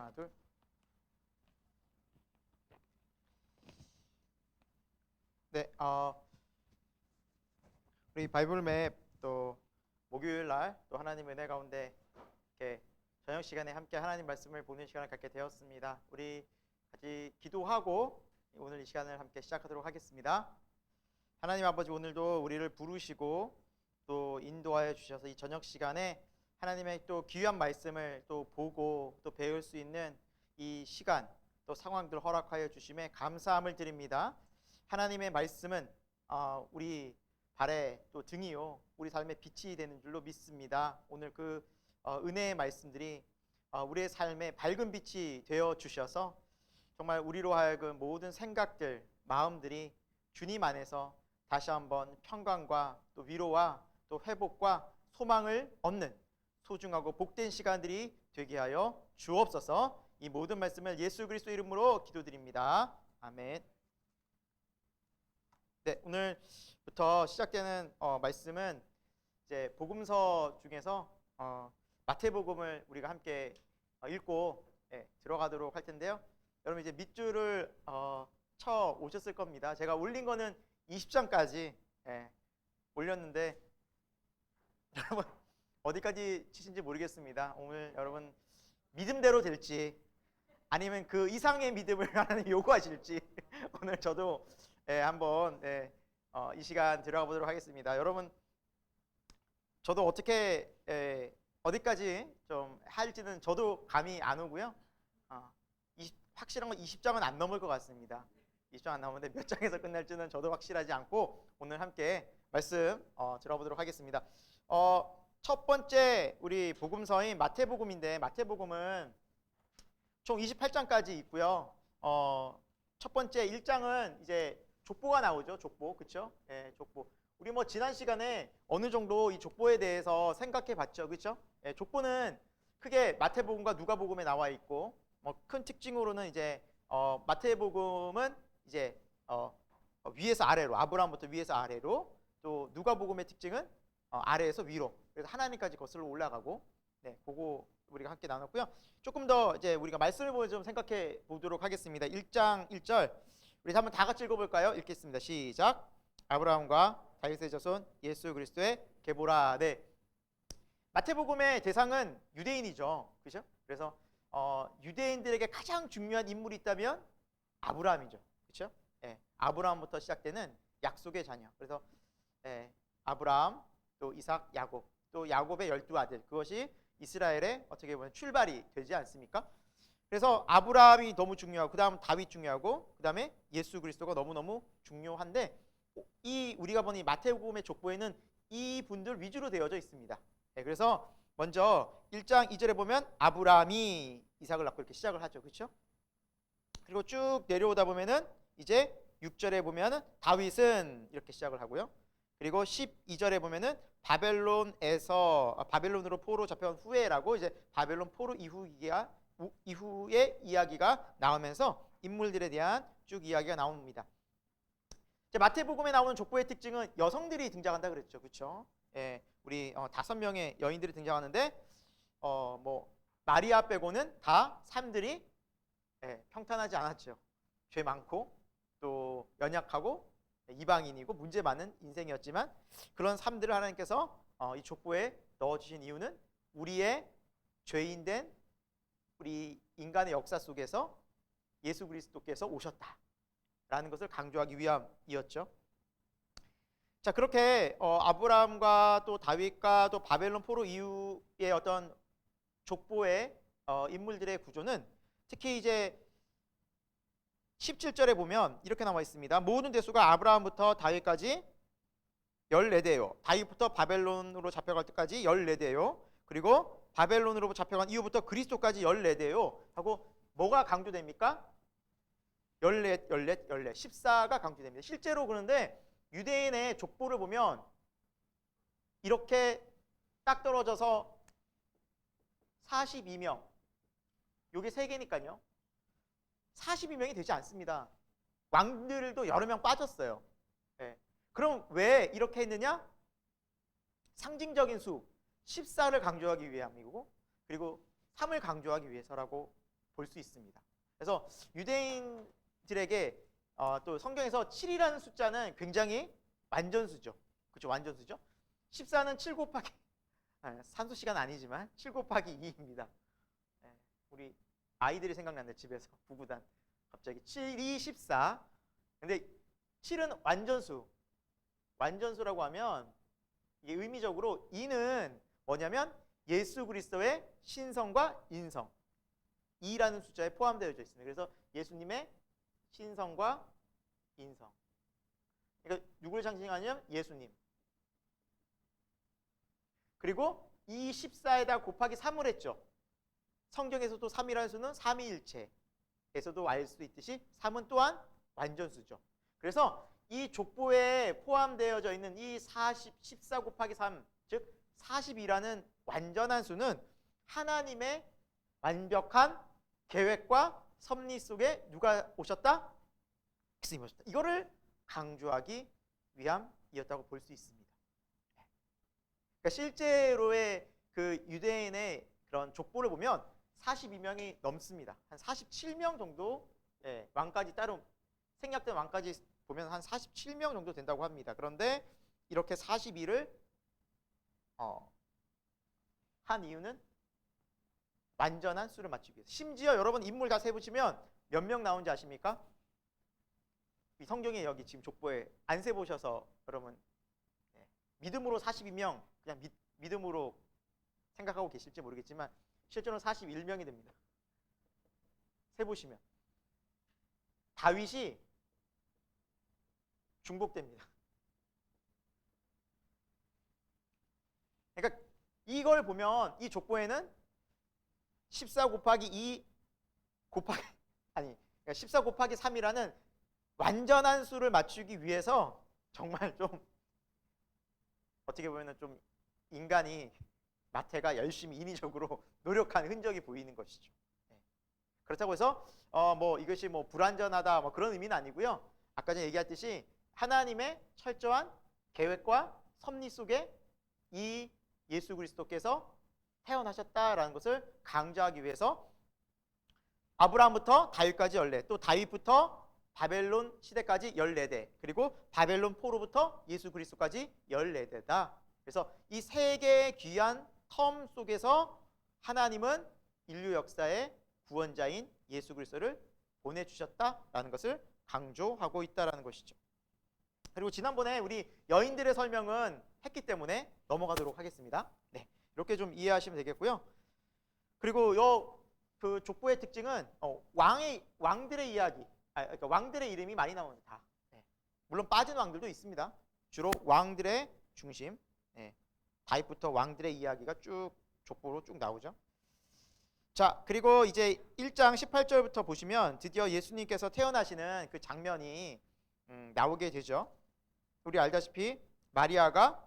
하나, 둘. 네, 우리 바이블맵 또 목요일 날 또 하나님 은혜 가운데 이렇게 저녁 시간에 함께 하나님 말씀을 보는 시간을 갖게 되었습니다. 우리 같이 기도하고 오늘 이 시간을 함께 시작하도록 하겠습니다. 하나님 아버지, 오늘도 우리를 부르시고 또 인도하여 주셔서 이 저녁 시간에 하나님의 또 귀한 말씀을 또 보고 또 배울 수 있는 이 시간 또 상황들 허락하여 주심에 감사함을 드립니다. 하나님의 말씀은 우리 발의 또 등이요 우리 삶의 빛이 되는 줄로 믿습니다. 오늘 그 은혜의 말씀들이 우리의 삶에 밝은 빛이 되어 주셔서 정말 우리로 하여금 모든 생각들, 마음들이 주님 안에서 다시 한번 평강과 또 위로와 또 회복과 소망을 얻는 소중하고 복된 시간들이 되게 하여 주옵소서. 이 모든 말씀을 예수 그리스도 이름으로 기도드립니다. 아멘. 네, 오늘부터 시작되는 말씀은 이제 복음서 중에서 마태복음을 우리가 함께 읽고 들어가도록 할 텐데요. 여러분 이제 밑줄을 쳐 오셨을 겁니다. 제가 올린 거는 20장까지 올렸는데 여러분 어디까지 치신지 모르겠습니다. 오늘 여러분 믿음대로 될지 아니면 그 이상의 믿음을 하나님 요구하실지 오늘 저도 한번 이 시간 들어가 보도록 하겠습니다. 여러분 저도 어떻게 어디까지 좀 할지는 저도 감이 안 오고요. 확실한 건 20장은 안 넘을 것 같습니다. 20장 안 넘는데 몇 장에서 끝날지는 저도 확실하지 않고 오늘 함께 말씀 들어보도록 하겠습니다. 첫 번째 우리 복음서인 마태복음인데 마태복음은 총 28장까지 있고요. 첫 번째 1장은 이제 족보가 나오죠. 족보, 그렇죠? 족보. 우리 뭐 지난 시간에 어느 정도 이 족보에 대해서 생각해 봤죠, 그렇죠? 족보는 크게 마태복음과 누가복음에 나와 있고, 뭐 큰 특징으로는 이제 마태복음은 이제 위에서 아래로, 아브라함부터 위에서 아래로, 또 누가복음의 특징은 아래에서 위로, 그래서 하나님까지 거슬러 올라가고, 그거 우리가 함께 나눴고요. 조금 더 이제 우리가 말씀을 보여 좀 생각해 보도록 하겠습니다. 1장 1절 우리 한번 다 같이 읽어볼까요? 읽겠습니다. 시작. 아브라함과 다윗의 자손 예수 그리스도의 계보라. 네. 마태복음의 대상은 유대인이죠, 그렇죠? 그래서 유대인들에게 가장 중요한 인물이 있다면 아브라함이죠, 그렇죠? 아브라함부터 시작되는 약속의 자녀. 그래서 아브라함, 또 이삭, 야곱, 또 야곱의 12아들. 그것이 이스라엘의 어떻게 보면 출발이 되지 않습니까? 그래서 아브라함이 너무 중요하고 그 다음 다윗 중요하고 그 다음에 예수 그리스도가 너무너무 중요한데 이 우리가 보는 이 마태복음의 족보에는 이 분들 위주로 되어져 있습니다. 그래서 먼저 1장 2절에 보면 아브라함이 이삭을 낳고 이렇게 시작을 하죠, 그렇죠? 그리고 쭉 내려오다 보면은 이제 6절에 보면은 다윗은 이렇게 시작을 하고요. 그리고 12절에 보면은 바벨론으로 포로 잡혀온 후에라고 이제 바벨론 포로 이후의 이야기가 나오면서 인물들에 대한 쭉 이야기가 나옵니다. 마태복음에 나오는 족보의 특징은 여성들이 등장한다 그랬죠, 그렇죠? 우리 5명의 여인들이 등장하는데 뭐 마리아 빼고는 다 삶들이 평탄하지 않았죠. 죄 많고 또 연약하고 이방인이고 문제 많은 인생이었지만 그런 삶들을 하나님께서 이 족보에 넣어주신 이유는 우리의 죄인된 우리 인간의 역사 속에서 예수 그리스도께서 오셨다라는 것을 강조하기 위함이었죠. 자, 그렇게 아브라함과 또 다윗과 또 바벨론 포로 이후의 어떤 족보의 인물들의 구조는 특히 이제 17절에 보면 이렇게 나와 있습니다. 모든 대수가 아브라함부터 다윗까지 14대요. 다윗부터 바벨론으로 잡혀갈 때까지 14대요. 그리고 바벨론으로 잡혀간 이후부터 그리스도까지 14대요. 하고 뭐가 강조됩니까? 14, 14가 강조됩니다. 실제로 그런데 유대인의 족보를 보면 이렇게 딱 떨어져서 42명, 요게 3개니까요. 42명이 되지 않습니다. 왕들도 여러 명 빠졌어요. 그럼 왜 이렇게 했느냐? 상징적인 수 14를 강조하기 위함이고 그리고 3을 강조하기 위해서라고 볼 수 있습니다. 그래서 유대인들에게 또 성경에서 7이라는 숫자는 굉장히 완전수죠. 그렇죠? 완전수죠. 14는 7 곱하기 산수 시간 아니지만 7 곱하기 2입니다. 우리 아이들이 생각났네. 집에서 구구단 갑자기 7, 2, 14. 근데 7은 완전수. 완전수라고 하면 이게 의미적으로 2는 뭐냐면 예수 그리스도의 신성과 인성. 2라는 숫자에 포함되어 있습니다. 그래서 예수님의 신성과 인성. 그러니까 누구를 상징하냐면 예수님. 그리고 이 14에다 곱하기 3을 했죠. 성경에서도 3이라는 수는 삼위일체에서도 알 수 있듯이 3은 또한 완전수죠. 그래서 이 족보에 포함되어져 있는 이 14 곱하기 3, 즉 42라는 완전한 수는 하나님의 완벽한 계획과 섭리 속에 누가 오셨다? 예수님이 오셨다. 이거를 강조하기 위함이었다고 볼 수 있습니다. 그러니까 실제로의 그 유대인의 그런 족보를 보면 42명이 넘습니다. 한 47명 정도, 왕까지 따로 생략된 왕까지 보면 한 47명 정도 된다고 합니다. 그런데 이렇게 42를 한 이유는 완전한 수를 맞추기 위해서. 심지어 여러분 인물 다 세보시면 몇 명 나온지 아십니까? 이 성경에 여기 지금 족보에 안 세보셔서 여러분 믿음으로 42명 그냥 믿음으로 생각하고 계실지 모르겠지만 실제로는 41명이 됩니다. 세보시면 다윗이 중복됩니다. 그러니까 이걸 보면 이 족보에는 14 곱하기 2 곱하기 그러니까 14 곱하기 3이라는 완전한 수를 맞추기 위해서 정말 좀 어떻게 보면 좀 인간이 마태가 열심히 인위적으로 노력한 흔적이 보이는 것이죠. 그렇다고 해서 뭐 이것이 뭐 불완전하다 뭐 그런 의미는 아니고요. 아까 전에 얘기했듯이 하나님의 철저한 계획과 섭리 속에 이 예수 그리스도께서 태어나셨다라는 것을 강조하기 위해서 아브라함부터 다윗까지 14, 또 다윗부터 바벨론 시대까지 14대, 그리고 바벨론 포로부터 예수 그리스도까지 14대다. 그래서 이 세 개의 귀한 텀 속에서 하나님은 인류 역사의 구원자인 예수 그리스도를 보내주셨다라는 것을 강조하고 있다는 것이죠. 그리고 지난번에 우리 여인들의 설명은 했기 때문에 넘어가도록 하겠습니다. 네, 이렇게 좀 이해하시면 되겠고요. 그리고 그 족보의 특징은 왕들의 이야기, 그러니까 왕들의 이름이 많이 나옵니다. 네. 물론 빠진 왕들도 있습니다. 주로 왕들의 중심, 다윗부터 왕들의 이야기가 쭉 족보로 쭉 나오죠. 자, 그리고 이제 1장 18절부터 보시면 드디어 예수님께서 태어나시는 그 장면이 나오게 되죠. 우리 알다시피 마리아가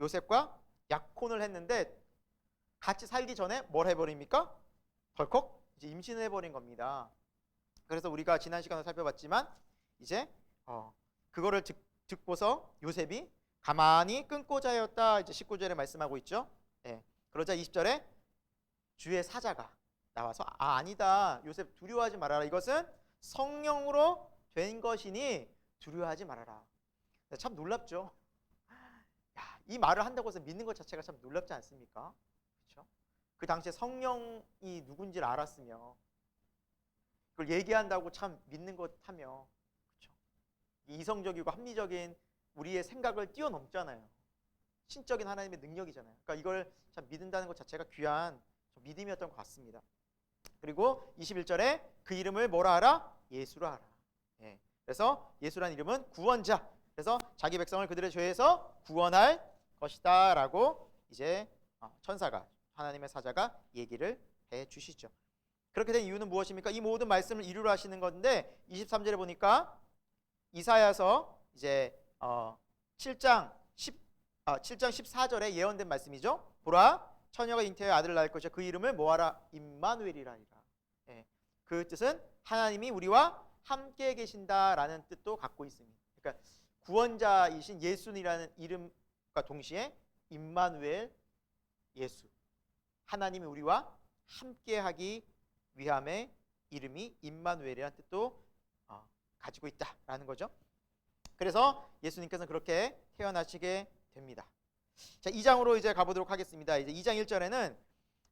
요셉과 약혼을 했는데 같이 살기 전에 뭘 해버립니까? 덜컥 이제 임신을 해버린 겁니다. 그래서 우리가 지난 시간에 살펴봤지만 이제 그거를 듣고서 요셉이 가만히 끊고 자였다. 이제 19절에 말씀하고 있죠. 그러자 20절에 주의 사자가 나와서 아니다. 요셉 두려워하지 말아라. 이것은 성령으로 된 것이니 두려워하지 말아라. 참 놀랍죠. 이 말을 한다고 해서 믿는 것 자체가 참 놀랍지 않습니까? 그렇죠? 그 당시에 성령이 누군지를 알았으며 그걸 얘기한다고 참 믿는 것 하며, 그렇죠? 이성적이고 합리적인 우리의 생각을 뛰어넘잖아요. 신적인 하나님의 능력이잖아요. 그러니까 이걸 참 믿는다는 것 자체가 귀한 믿음이었던 것 같습니다. 그리고 21절에 그 이름을 뭐라 하라? 예수라 하라. 그래서 예수라는 이름은 구원자. 그래서 자기 백성을 그들의 죄에서 구원할 것이다 라고 이제 천사가, 하나님의 사자가 얘기를 해 주시죠. 그렇게 된 이유는 무엇입니까? 이 모든 말씀을 이루려 하시는 건데 23절에 보니까 이사야서 이제 7장 14절에 예언된 말씀이죠. 보라, 처녀가 잉태하여 아들을 낳을 것이요 그 이름을 뭐하라? 임마누엘이라니라. 그 뜻은 하나님이 우리와 함께 계신다라는 뜻도 갖고 있습니다. 그러니까 구원자이신 예수님이라는 이름과 동시에 임마누엘, 예수, 하나님이 우리와 함께하기 위함의 이름이 임마누엘이라는 뜻도 가지고 있다라는 거죠. 그래서 예수님께서는 그렇게 태어나시게 됩니다. 자, 2장으로 이제 가보도록 하겠습니다. 이제 2장 1절에는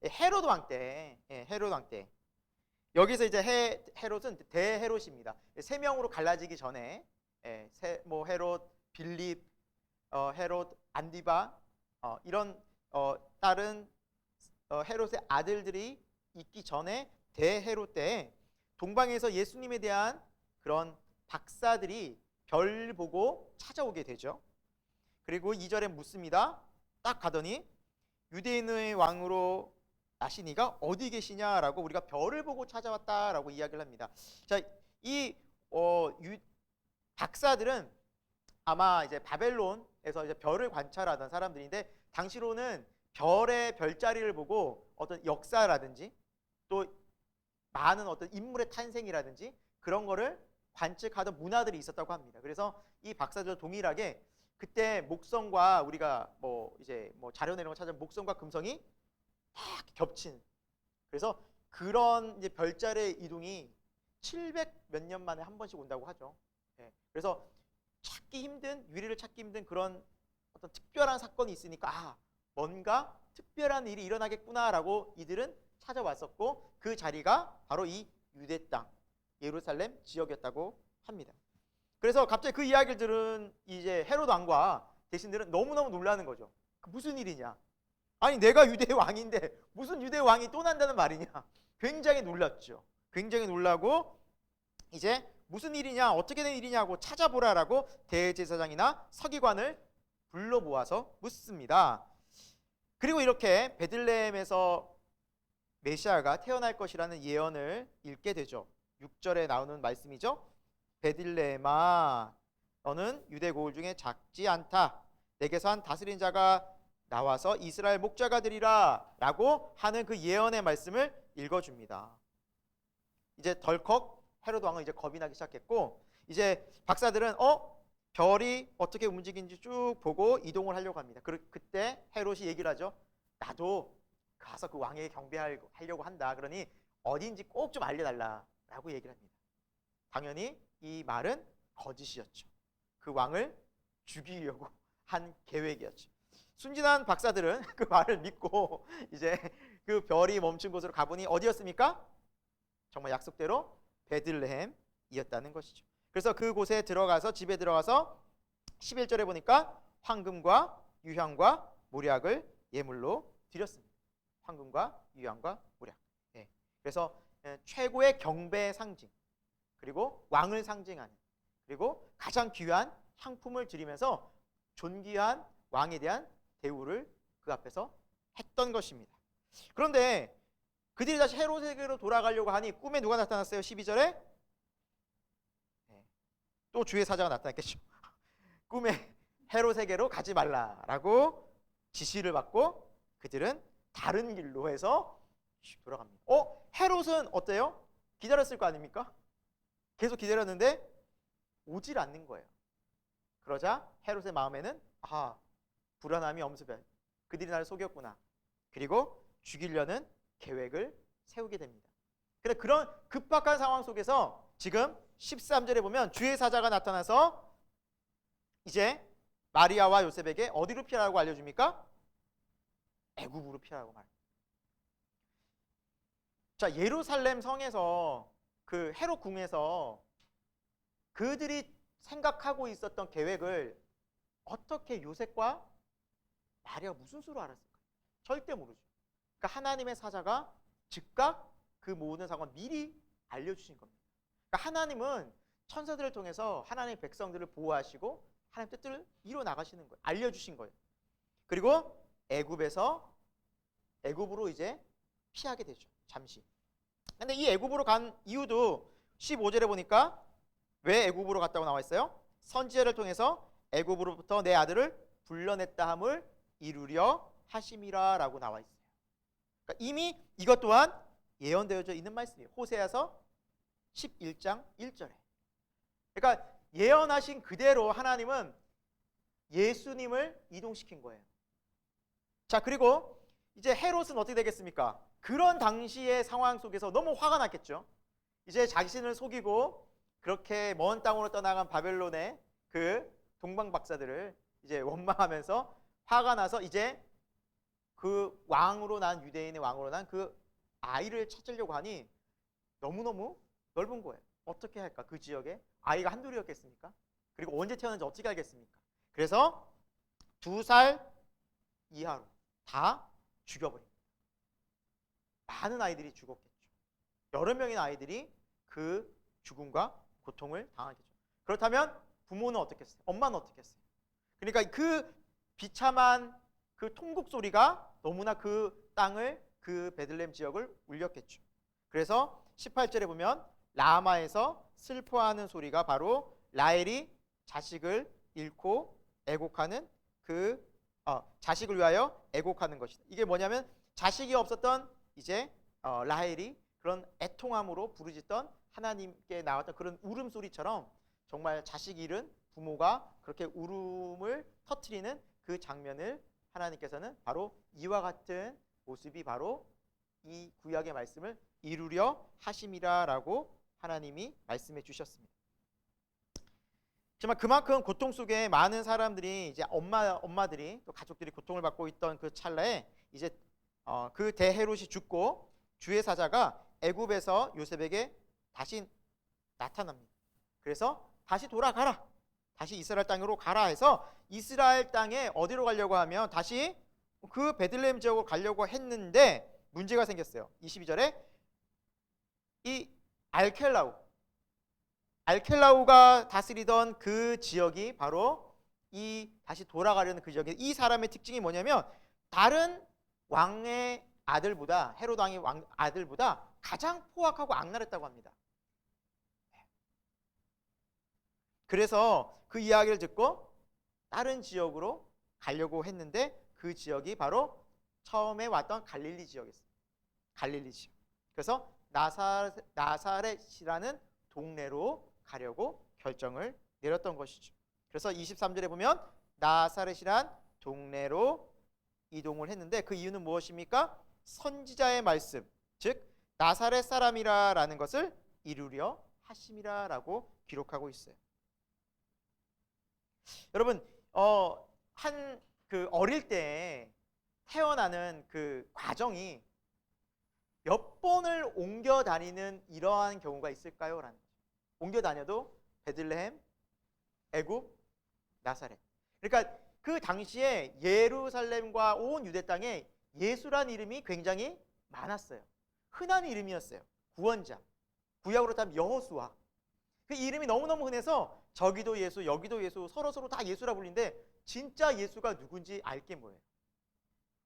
헤롯 왕 때, 헤롯 왕 때. 여기서 이제 헤롯은 대헤롯입니다. 세 명으로 갈라지기 전에 뭐 헤롯, 빌립, 헤롯, 안디바 이런 다른 헤롯의 아들들이 있기 전에 대헤롯 때 동방에서 예수님에 대한 그런 박사들이 별 보고 찾아오게 되죠. 그리고 2절에 묻습니다. 딱 가더니 유대인의 왕으로 나신 이가 어디 계시냐라고 우리가 별을 보고 찾아왔다라고 이야기를 합니다. 자, 이 박사들은 아마 이제 바벨론에서 이제 별을 관찰하던 사람들인데 당시로는 별의 별자리를 보고 어떤 역사라든지 또 많은 어떤 인물의 탄생이라든지 그런 거를 관측하던 문화들이 있었다고 합니다. 그래서 이 박사들 동일하게 그때 목성과 우리가 뭐 자료 내용 찾아보면 목성과 금성이 딱 겹친, 그래서 그런 이제 별자리의 이동이 700 몇 년 만에 한 번씩 온다고 하죠. 그래서 유리를 찾기 힘든 그런 어떤 특별한 사건이 있으니까 뭔가 특별한 일이 일어나겠구나라고 이들은 찾아왔었고 그 자리가 바로 이 유대 땅 예루살렘 지역이었다고 합니다. 그래서 갑자기 그 이야기를 들은 이제 헤롯 왕과 대신들은 너무너무 놀라는 거죠. 무슨 일이냐? 아니 내가 유대 왕인데 무슨 유대 왕이 또 난다는 말이냐? 굉장히 놀랐죠. 굉장히 놀라고 이제 무슨 일이냐, 어떻게 된 일이냐고 찾아보라라고 대제사장이나 서기관을 불러 모아서 묻습니다. 그리고 이렇게 베들레헴에서 메시아가 태어날 것이라는 예언을 읽게 되죠. 6절에 나오는 말씀이죠. 베들레헴아, 너는 유대 고을 중에 작지 않다. 내게서 한 다스린 자가 나와서 이스라엘 목자가 되리라 라고 하는 그 예언의 말씀을 읽어줍니다. 이제 덜컥 헤롯 왕은 이제 겁이 나기 시작했고 이제 박사들은 별이 어떻게 움직이는지 쭉 보고 이동을 하려고 합니다. 그때 헤롯이 얘기를 하죠. 나도 가서 그 왕에게 경배하려고 한다. 그러니 어딘지 꼭 좀 알려달라라고 얘기를 합니다. 당연히 이 말은 거짓이었죠. 그 왕을 죽이려고 한 계획이었죠. 순진한 박사들은 그 말을 믿고 이제 그 별이 멈춘 곳으로 가보니 어디였습니까? 정말 약속대로 베들레헴이었다는 것이죠. 그래서 그곳에 들어가서 집에 들어가서 11절에 보니까 황금과 유향과 모략을 예물로 드렸습니다. 황금과 유향과 모략. 그래서 최고의 경배의 상징, 그리고 왕을 상징하는, 그리고 가장 귀한 향품을 드리면서 존귀한 왕에 대한 대우를 그 앞에서 했던 것입니다. 그런데 그들이 다시 헤롯에게로 돌아가려고 하니 꿈에 누가 나타났어요? 12절에 또 주의 사자가 나타났겠죠. 꿈에 헤롯에게로 가지 말라라고 지시를 받고 그들은 다른 길로 해서 돌아갑니다. 헤롯은 어때요? 기다렸을 거 아닙니까? 계속 기다렸는데 오질 않는 거예요. 그러자 헤롯의 마음에는 불안함이 엄습해. 그들이 나를 속였구나. 그리고 죽이려는 계획을 세우게 됩니다. 근데 그런 급박한 상황 속에서 지금 13절에 보면 주의 사자가 나타나서 이제 마리아와 요셉에게 어디로 피하라고 알려줍니까? 애굽으로 피하라고 말합니다. 자, 예루살렘 성에서 그 헤롯 궁에서 그들이 생각하고 있었던 계획을 어떻게 요셉과 마리아가 무슨 수로 알았을까요? 절대 모르죠. 그러니까 하나님의 사자가 즉각 그 모든 상황을 미리 알려주신 겁니다. 그러니까 하나님은 천사들을 통해서 하나님의 백성들을 보호하시고 하나님 뜻을 이뤄 나가시는 거예요. 알려주신 거예요. 그리고 애굽으로 이제 피하게 되죠. 잠시. 근데 이 애굽으로 간 이유도 15절에 보니까 왜 애굽으로 갔다고 나와 있어요? 선지자를 통해서 애굽으로부터 내 아들을 불러냈다 함을 이루려 하심이라라고 나와 있어요. 그러니까 이미 이것 또한 예언되어져 있는 말씀이에요. 호세아서 11장 1절에. 그러니까 예언하신 그대로 하나님은 예수님을 이동시킨 거예요. 자, 그리고 이제 헤롯은 어떻게 되겠습니까? 그런 당시의 상황 속에서 너무 화가 났겠죠. 이제 자신을 속이고 그렇게 먼 땅으로 떠나간 바벨론의 그 동방 박사들을 이제 원망하면서 화가 나서 이제 그 왕으로 난 유대인의 왕으로 난 그 아이를 찾으려고 하니 너무너무 넓은 거예요. 어떻게 할까? 그 지역에 아이가 한둘이었겠습니까? 그리고 언제 태어났는지 어떻게 알겠습니까? 그래서 2살 이하로 다 죽여버립니다. 많은 아이들이 죽었겠죠. 여러 명의 아이들이 그 죽음과 고통을 당하겠죠. 그렇다면 부모는 어떻게 했어요? 엄마는 어떻게 했어요? 그러니까 그 비참한 그 통곡 소리가 너무나 그 땅을, 그 베들레헴 지역을 울렸겠죠. 그래서 18절에 보면 라마에서 슬퍼하는 소리가 바로 라헬이 자식을 잃고 애곡하는 그 자식을 위하여 애곡하는 것이다. 이게 뭐냐면 자식이 없었던 이제 라헬이 그런 애통함으로 부르짖던 하나님께 나왔던 그런 울음소리처럼 정말 자식 잃은 부모가 그렇게 울음을 터뜨리는 그 장면을 하나님께서는 바로 이와 같은 모습이 바로 이 구약의 말씀을 이루려 하심이라라고 하나님이 말씀해 주셨습니다. 정말 그만큼 고통 속에 많은 사람들이 이제 엄마들이 또 가족들이 고통을 받고 있던 그 찰나에 이제 그 대헤롯이 죽고 주의 사자가 애굽에서 요셉에게 다시 나타납니다. 그래서 다시 돌아가라, 다시 이스라엘 땅으로 가라 해서 이스라엘 땅에 어디로 가려고 하면 다시 그 베들레헴 지역으로 가려고 했는데 문제가 생겼어요. 22절에 이 알켈라우가 다스리던 그 지역이 바로 이 다시 돌아가려는 그 지역에 이 사람의 특징이 뭐냐면 다른 왕의 아들보다 헤롯 왕의 아들보다 가장 포악하고 악랄했다고 합니다. 그래서 그 이야기를 듣고 다른 지역으로 가려고 했는데 그 지역이 바로 처음에 왔던 갈릴리 지역이었어요. 갈릴리 지역. 그래서 나사렛이라는 동네로 가려고 결정을 내렸던 것이죠. 그래서 23절에 보면 나사렛이란 동네로 이동을 했는데 그 이유는 무엇입니까? 선지자의 말씀, 즉 나사렛 사람이라라는 것을 이루려 하심이라라고 기록하고 있어요. 여러분, 한 그 어릴 때 태어나는 그 과정이 몇 번을 옮겨 다니는 이러한 경우가 있을까요? 라는 거죠. 옮겨 다녀도 베들레헴, 애굽, 나사렛. 그러니까 그 당시에 예루살렘과 온 유대 땅에 예수란 이름이 굉장히 많았어요. 흔한 이름이었어요. 구원자. 구약으로 따면 여호수아. 그 이름이 너무너무 흔해서 저기도 예수, 여기도 예수, 서로서로 다 예수라 불리는데 진짜 예수가 누군지 알게 뭐예요?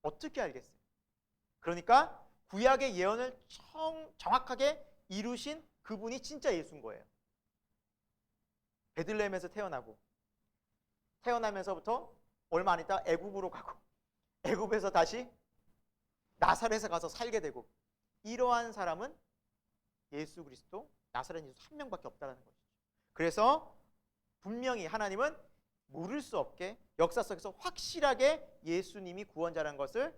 어떻게 알겠어요? 그러니까 구약의 예언을 정확하게 이루신 그분이 진짜 예수인 거예요. 베들레헴에서 태어나면서부터 얼마 안 있다 애굽으로 가고 애굽에서 다시 나사렛에 가서 살게 되고 이러한 사람은 예수 그리스도 나사렛 예수 한 명밖에 없다는 거죠. 그래서 분명히 하나님은 모를 수 없게 역사 속에서 확실하게 예수님이 구원자라는 것을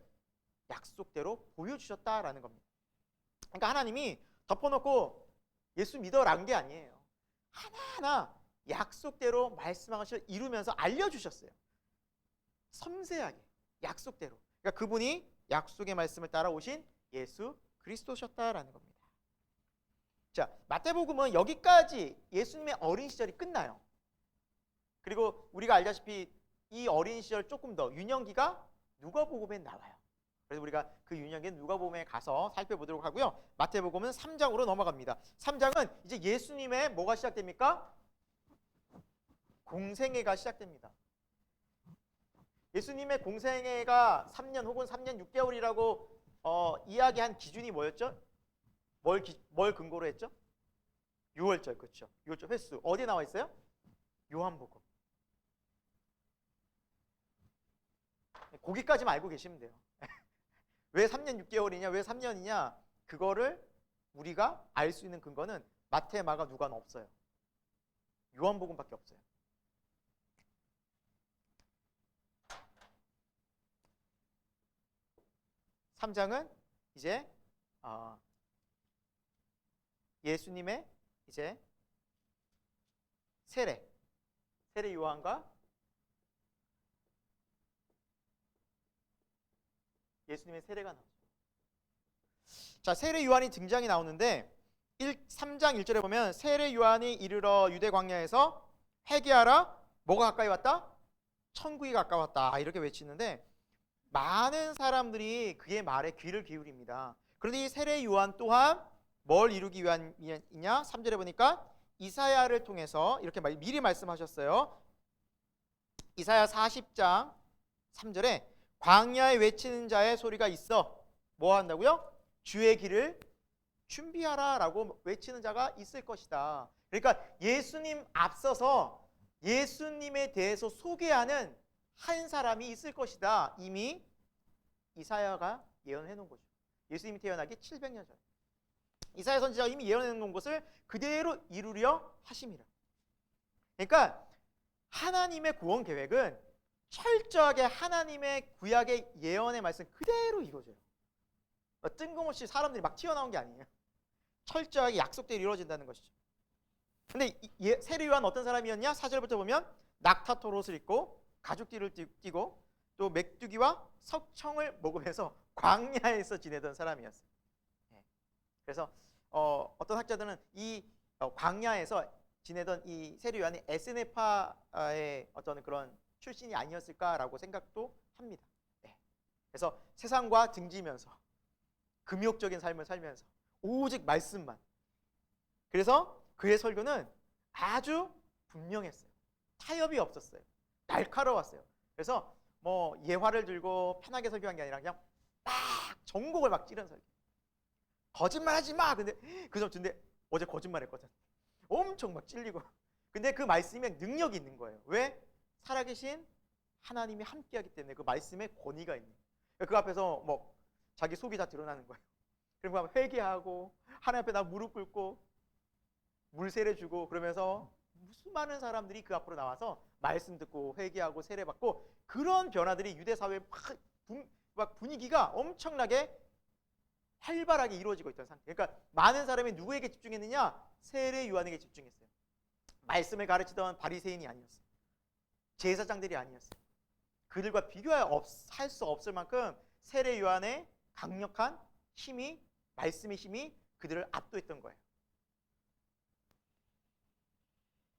약속대로 보여주셨다라는 겁니다. 그러니까 하나님이 덮어놓고 예수 믿어라는 게 아니에요. 하나하나 약속대로 말씀하셔서 이루면서 알려주셨어요. 섬세하게 약속대로. 그러니까 그분이 약속의 말씀을 따라오신 예수 그리스도셨다라는 겁니다. 자, 마태복음은 여기까지 예수님의 어린 시절이 끝나요. 그리고 우리가 알다시피 이 어린 시절 조금 더 유년기가 누가복음에 나와요. 그래서 우리가 그 유년기 누가복음에 가서 살펴보도록 하고요. 마태복음은 3장으로 넘어갑니다. 3장은 이제 예수님의 뭐가 시작됩니까? 공생애가 시작됩니다. 예수님의 공생애가 3년 혹은 3년 6개월이라고 이야기한 기준이 뭐였죠? 뭘 근거로 했죠? 6월절, 그렇죠? 6월절 횟수 어디에 나와 있어요? 요한복음. 거기까지만 알고 계시면 돼요. 왜 3년 6개월이냐? 왜 3년이냐? 그거를 우리가 알 수 있는 근거는 마태, 마가, 누가는 없어요. 요한복음밖에 없어요. (3장은) 이제 예수님의 이제 세례 요한과 예수님의 세례가 나오죠. 자, 세례 요한이 등장이 나오는데 3장 1절에 보면 세례 요한이 이르러 유대 광야에서 회개하라. 뭐가 가까이 왔다? 천국이 가까웠다. 이렇게 외치는데 많은 사람들이 그의 말에 귀를 기울입니다. 그런데 이 세례 요한 또한 뭘 이루기 위함이냐? 3절에 보니까 이사야를 통해서 이렇게 미리 말씀하셨어요. 이사야 40장 3절에 광야에 외치는 자의 소리가 있어. 뭐 한다고요? 주의 길을 준비하라 라고 외치는 자가 있을 것이다. 그러니까 예수님 앞서서 예수님에 대해서 소개하는 한 사람이 있을 것이다. 이미 이사야가 예언해 놓은 거죠. 예수님이 태어나기 700년 전. 이사야 선지자가 이미 예언해 놓은 것을 그대로 이루려 하심이라. 그러니까 하나님의 구원 계획은 철저하게 하나님의 구약의 예언의 말씀 그대로 이루어져요. 뜬금없이 사람들이 막 튀어나온 게 아니에요. 철저하게 약속대로 이루어진다는 것이죠. 근데 세례 요한 어떤 사람이었냐? 4절부터 보면 낙타토 옷을 입고 가죽띠를 띠고 또 메뚜기와 석청을 먹으면서 광야에서 지내던 사람이었어요. 그래서 어떤 학자들은 이 광야에서 지내던 이 세례 요한이 에스네파의 어떤 그런 출신이 아니었을까라고 생각도 합니다. 그래서 세상과 등지면서 금욕적인 삶을 살면서 오직 말씀만. 그래서 그의 설교는 아주 분명했어요. 타협이 없었어요. 날카로웠어요. 그래서 뭐 예화를 들고 편하게 설교한 게 아니라 그냥 막 전곡을 막 찌른 설교. 거짓말하지 마. 근데 어제 거짓말했거든. 엄청 막 찔리고. 근데 그 말씀에 능력이 있는 거예요. 왜? 살아계신 하나님이 함께하기 때문에 그 말씀에 권위가 있는 거예요. 그 앞에서 뭐 자기 속이 다 드러나는 거예요. 그리고 회개하고 하나님 앞에 나 무릎 꿇고 물 세례 주고 그러면서 무슨 많은 사람들이 그 앞으로 나와서 말씀 듣고 회개하고 세례 받고 그런 변화들이 유대 사회에 막 분위기가 엄청나게 활발하게 이루어지고 있던 상태. 그러니까 많은 사람이 누구에게 집중했느냐? 세례 요한에게 집중했어요. 말씀을 가르치던 바리새인이 아니었어요. 제사장들이 아니었어요. 그들과 비교할 수 없을 만큼 세례 요한의 강력한 힘이, 말씀의 힘이 그들을 압도했던 거예요.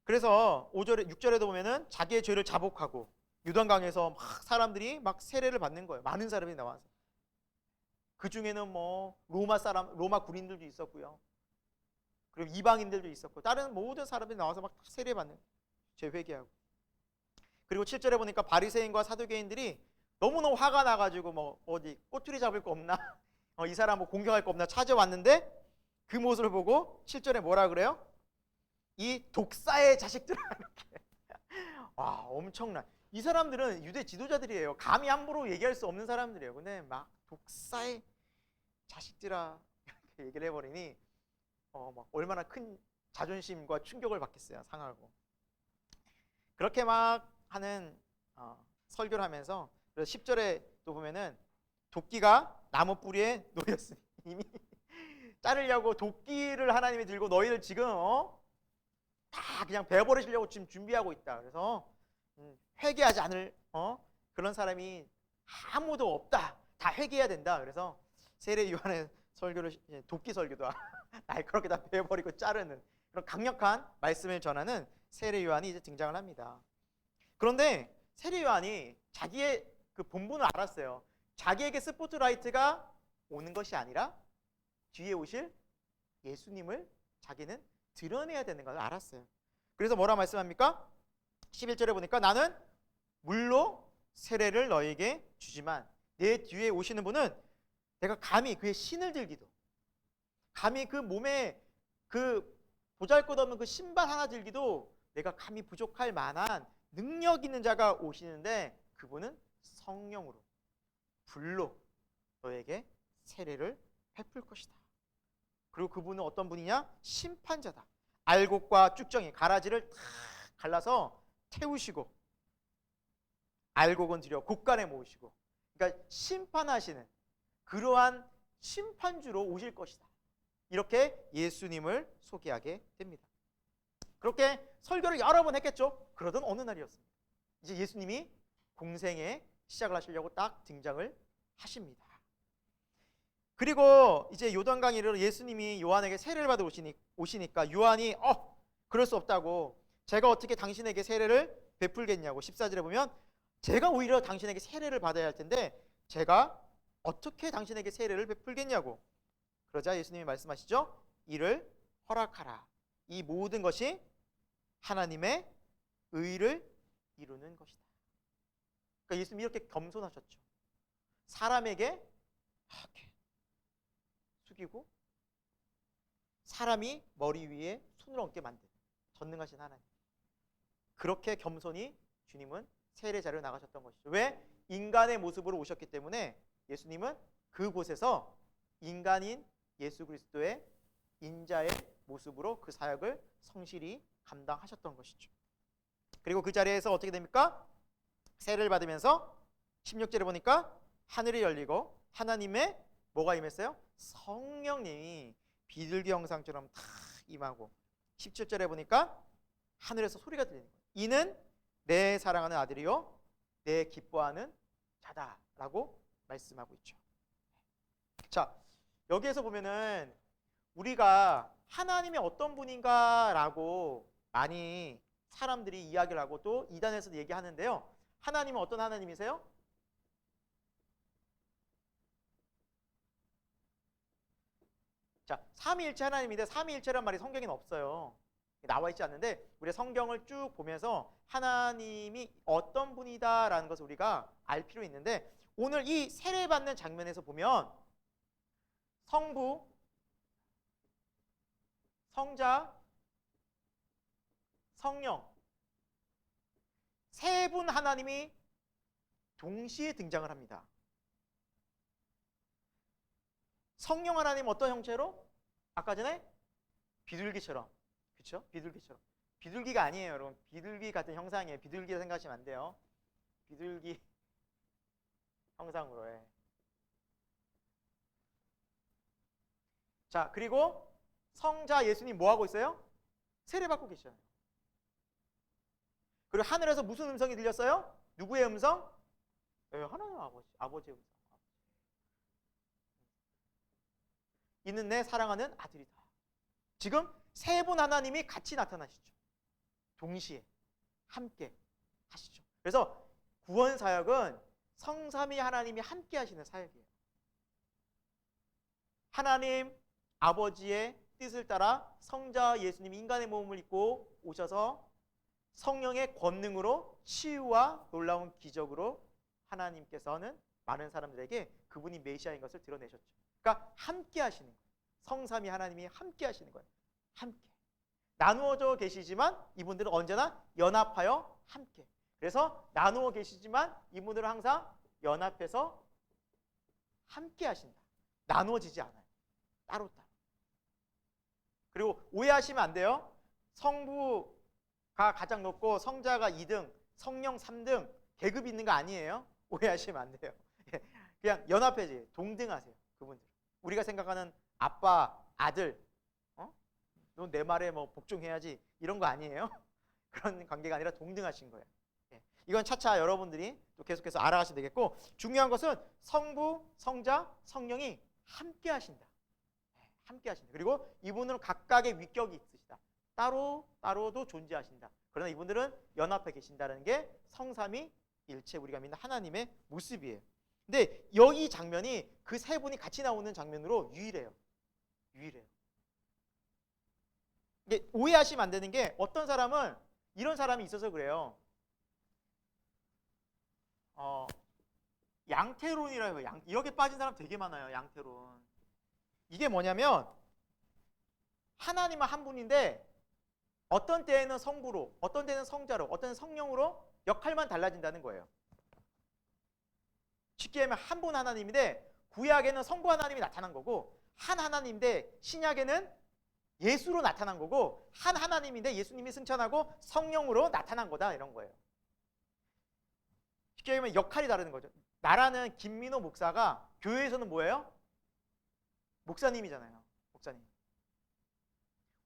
그래서 5절에 6절에도 보면은 자기의 죄를 자복하고 요단강에서 막 사람들이 막 세례를 받는 거예요. 많은 사람이 나와서. 그 중에는 뭐 로마 군인들도 있었고요. 그리고 이방인들도 있었고 다른 모든 사람들이 나와서 막 세례 받는 죄 회개하고. 그리고 7절에 보니까 바리새인과 사두개인들이 너무너무 화가 나가지고 뭐 어디 꼬투리 잡을 거 없나? 이 사람 뭐 공격할 거 없나 찾아왔는데 그 모습을 보고 7절에 뭐라 그래요? 이 독사의 자식들아 이렇게. 와, 엄청난. 이 사람들은 유대 지도자들이에요. 감히 함부로 얘기할 수 없는 사람들이에요. 근데 막 독사의 자식들아 이렇게 얘기를 해버리니 막 얼마나 큰 자존심과 충격을 받겠어요. 상하고. 그렇게 막 하는 설교를 하면서 10절에 또 보면은 도끼가 나무 뿌리에 놓였으니 이미 자르려고 도끼를 하나님이 들고 너희들 지금 다 그냥 베어버리시려고 지금 준비하고 있다. 그래서 회개하지 않을 그런 사람이 아무도 없다. 다 회개해야 된다. 그래서 세례 요한의 설교를 도끼 설교도 날카롭게 다 베어버리고 자르는 그런 강력한 말씀을 전하는 세례 요한이 이제 등장을 합니다. 그런데 세례 요한이 자기의 그 본분을 알았어요. 자기에게 스포트라이트가 오는 것이 아니라 뒤에 오실 예수님을 자기는 드러내야 되는 걸 알았어요. 그래서 뭐라 말씀합니까? 11절에 보니까 나는 물로 세례를 너에게 주지만 내 뒤에 오시는 분은 내가 감히 그의 신을 들기도 감히 그 몸에 그 보잘것없는 그 신발 하나 들기도 내가 감히 부족할 만한 능력 있는 자가 오시는데 그분은 성령으로 불로 너에게 세례를 베풀 것이다. 그리고 그분은 어떤 분이냐? 심판자다. 알곡과 쭉정이 가라지를 다 갈라서 태우시고 알곡은 들여 곳간에 모으시고 그러니까 심판하시는 그러한 심판주로 오실 것이다. 이렇게 예수님을 소개하게 됩니다. 그렇게 설교를 여러 번 했겠죠. 그러던 어느 날이었습니다. 이제 예수님이 공생에 시작을 하시려고 딱 등장을 하십니다. 그리고 이제 요단강 이르러 예수님이 요한에게 세례를 받아 오시니까 요한이 그럴 수 없다고, 제가 어떻게 당신에게 세례를 베풀겠냐고. 14절에 보면 제가 오히려 당신에게 세례를 받아야 할 텐데 제가 어떻게 당신에게 세례를 베풀겠냐고. 그러자 예수님이 말씀하시죠. 이를 허락하라. 이 모든 것이 하나님의 의를 이루는 것이다. 그러니까 예수님이 이렇게 겸손하셨죠. 사람에게 이렇게 숙이고 사람이 머리 위에 손을 얹게 만든 전능하신 하나님. 그렇게 겸손히 주님은 세례 자리로 나가셨던 것이죠. 왜? 인간의 모습으로 오셨기 때문에 예수님은 그곳에서 인간인 예수 그리스도의 인자의 모습으로 그 사역을 성실히 감당하셨던 것이죠. 그리고 그 자리에서 어떻게 됩니까? 세례를 받으면서 16절에 보니까 하늘이 열리고 하나님의 뭐가 임했어요? 성령님이 비둘기 형상처럼 탁 임하고, 17절에 보니까 하늘에서 소리가 들리는 거예요. 이는 내 사랑하는 아들이요 내 기뻐하는 자다라고 말씀하고 있죠. 자, 여기에서 보면은 우리가 하나님이 어떤 분인가라고 많이 사람들이 이야기를 하고 또 이단에서도 얘기하는데요. 하나님은 어떤 하나님이세요? 자, 삼위일체 하나님인데 삼위일체란 말이 성경에는 없어요. 나와 있지 않는데 우리 성경을 쭉 보면서 하나님이 어떤 분이다라는 것을 우리가 알 필요 있는데, 오늘 이 세례받는 장면에서 보면 성부, 성자, 성령 세 분 하나님이 동시에 등장을 합니다. 성령 하나님 어떤 형체로? 아까 전에 비둘기처럼, 그렇죠? 비둘기처럼. 비둘기가 아니에요, 여러분. 비둘기 같은 형상이에요. 비둘기라 생각하시면 안 돼요. 비둘기 형상으로 해. 자, 그리고 성자 예수님 뭐 하고 있어요? 세례 받고 계셔요. 그리고 하늘에서 무슨 음성이 들렸어요? 누구의 음성? 하나님 아버지의 음성. 이는 내 사랑하는 아들이다. 지금 세 분 하나님이 같이 나타나시죠. 동시에 함께 하시죠. 그래서 구원 사역은 성삼위 하나님이 함께 하시는 사역이에요. 하나님 아버지의 뜻을 따라 성자 예수님이 인간의 몸을 입고 오셔서 성령의 권능으로 치유와 놀라운 기적으로 하나님께서는 많은 사람들에게 그분이 메시아인 것을 드러내셨죠. 그러니까 함께 하시는 거예요. 성삼위 하나님이 함께 하시는 거예요. 함께. 나누어져 계시지만 이분들은 언제나 연합하여 함께. 그래서 나누어 계시지만 이분들은 항상 연합해서 함께 하신다. 나누어지지 않아요. 따로따로. 그리고 오해하시면 안 돼요. 성부가 가장 높고 성자가 2등, 성령 3등 계급 있는 거 아니에요. 오해하시면 안 돼요. 그냥 연합해지, 동등하세요. 그분들. 우리가 생각하는 아빠, 아들, 너 내 말에 뭐 복종해야지 이런 거 아니에요. 그런 관계가 아니라 동등하신 거예요. 이건 차차 여러분들이 또 계속해서 알아가시면 되겠고, 중요한 것은 성부, 성자, 성령이 함께 하신다. 함께 하신다. 그리고 이분들은 각각의 위격이 있으시다. 따로도 존재하신다. 그러나 이분들은 연합해 계신다는 게 성삼위 일체 우리가 믿는 하나님의 모습이에요. 근데 여기 장면이 그 세 분이 같이 나오는 장면으로 유일해요. 유일해요. 이게 오해하시면 안 되는 게, 어떤 사람은 이런 사람이 있어서 그래요. 양태론이라고 해요. 이렇게 빠진 사람 되게 많아요. 양태론. 이게 뭐냐면 하나님은 한 분인데 어떤 때에는 성부로, 어떤 때는 성자로, 어떤 때는 성령으로 역할만 달라진다는 거예요. 쉽게 하면 한 분 하나님인데 구약에는 성부 하나님이 나타난 거고, 한 하나님인데 신약에는 예수로 나타난 거고, 한 하나님인데 예수님이 승천하고 성령으로 나타난 거다, 이런 거예요. 쉽게 하면 역할이 다르는 거죠. 나라는 김민호 목사가 교회에서는 뭐예요? 목사님이잖아요. 목사님.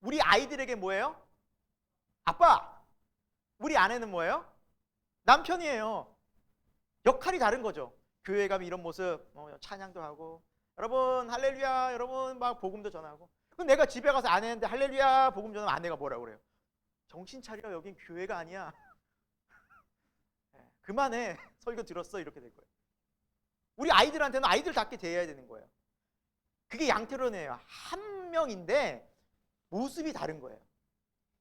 우리 아이들에게 뭐예요? 아빠. 우리 아내는 뭐예요? 남편이에요. 역할이 다른 거죠. 교회 가면 이런 모습, 찬양도 하고, 여러분 할렐루야, 여러분 막 복음도 전하고. 그럼 내가 집에 가서 아내한테 할렐루야 복음 전하면 아내가 뭐라고 그래요? 정신 차려, 여긴 교회가 아니야. 그만해, 설교 들었어, 이렇게 될 거예요. 우리 아이들한테는 아이들답게 대해야 되는 거예요. 그게 양태론이에요. 한 명인데 모습이 다른 거예요.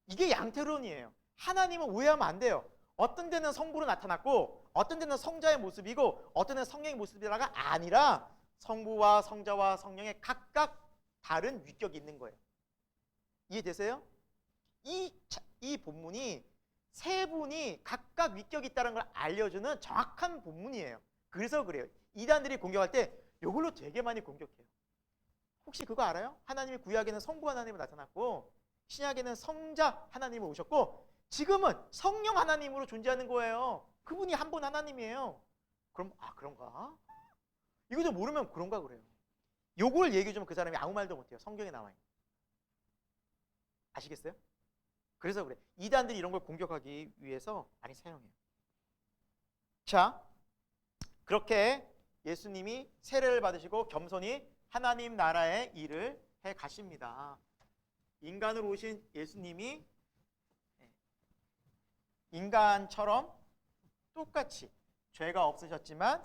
이게 양태론이에요. 하나님은 오해하면 안 돼요. 어떤 데는 성부로 나타났고 어떤 데는 성자의 모습이고 어떤 데는 성령의 모습이라가 아니라 성부와 성자와 성령의 각각 다른 위격이 있는 거예요. 이해되세요? 이 본문이 세 분이 각각 위격이 있다는 걸 알려주는 정확한 본문이에요. 그래서 그래요. 이단들이 공격할 때 이걸로 되게 많이 공격해요. 혹시 그거 알아요? 하나님이 구약에는 성부 하나님으로 나타났고 신약에는 성자 하나님으로 오셨고 지금은 성령 하나님으로 존재하는 거예요. 그분이 한 분 하나님이에요. 그럼 그런가? 이것도 모르면 그런가 그래요. 요걸 얘기해 주면 그 사람이 아무 말도 못해요. 성경에 나와 있는. 아시겠어요? 그래서 그래. 이단들이 이런 걸 공격하기 위해서 많이 사용해요. 자, 그렇게 예수님이 세례를 받으시고 겸손히 하나님 나라의 일을 해 가십니다. 인간으로 오신 예수님이 인간처럼 똑같이 죄가 없으셨지만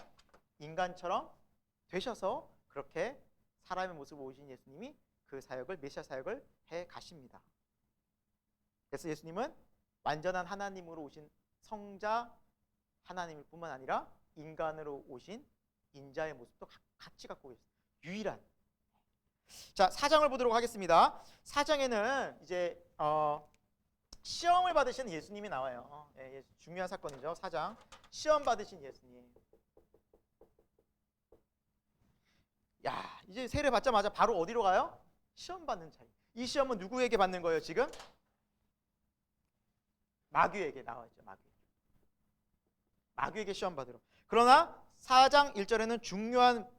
인간처럼 되셔서 그렇게 사람의 모습으로 오신 예수님이 그 사역을 메시아 사역을 해 가십니다. 그래서 예수님은 완전한 하나님으로 오신 성자 하나님일 뿐만 아니라 인간으로 오신 인자의 모습도 같이 갖고 계세요. 유일한. 자, 4장을 보도록 하겠습니다. 4장에는 이제 시험을 받으신 예수님이 나와요. 중요한 사건이죠. 4장. 시험 받으신 예수님. 야, 이제 세례 받자마자 바로 어디로 가요? 시험 받는 자리. 이 시험은 누구에게 받는 거예요, 지금? 마귀에게 나와 있죠. 마귀에게 시험 받으러. 그러나 4장 1절에는 중요한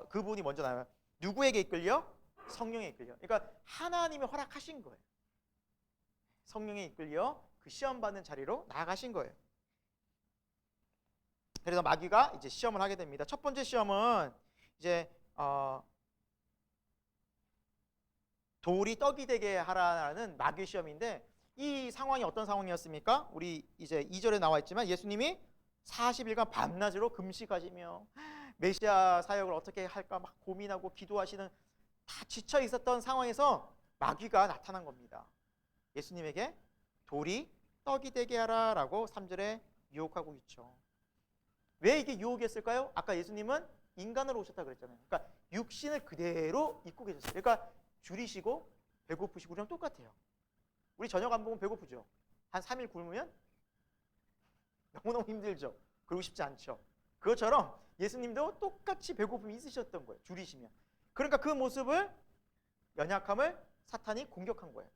그분이 먼저 나와요. 누구에게 이끌려? 성령에 이끌려. 그러니까 하나님이 허락하신 거예요. 성령에 이끌려 그 시험 받는 자리로 나아가신 거예요. 그래서 마귀가 이제 시험을 하게 됩니다. 첫 번째 시험은 이제 돌이 떡이 되게 하라는 마귀 시험인데 이 상황이 어떤 상황이었습니까? 우리 이제 2절에 나와 있지만 예수님이 40일간 밤낮으로 금식하시며 메시아 사역을 어떻게 할까 막 고민하고 기도하시는 다 지쳐 있었던 상황에서 마귀가 나타난 겁니다. 예수님에게 돌이 떡이 되게 하라라고 3절에 유혹하고 있죠. 왜 이게 유혹이었을까요? 아까 예수님은 인간으로 오셨다 그랬잖아요. 그러니까 육신을 그대로 입고 계셨어요. 그러니까 줄이시고 배고프시고 그냥 똑같아요. 우리 저녁 안 먹으면 배고프죠. 한 3일 굶으면 너무너무 힘들죠. 그러고 싶지 않죠. 그것처럼 예수님도 똑같이 배고픔이 있으셨던 거예요. 줄이시면. 그러니까 그 모습을 연약함을 사탄이 공격한 거예요.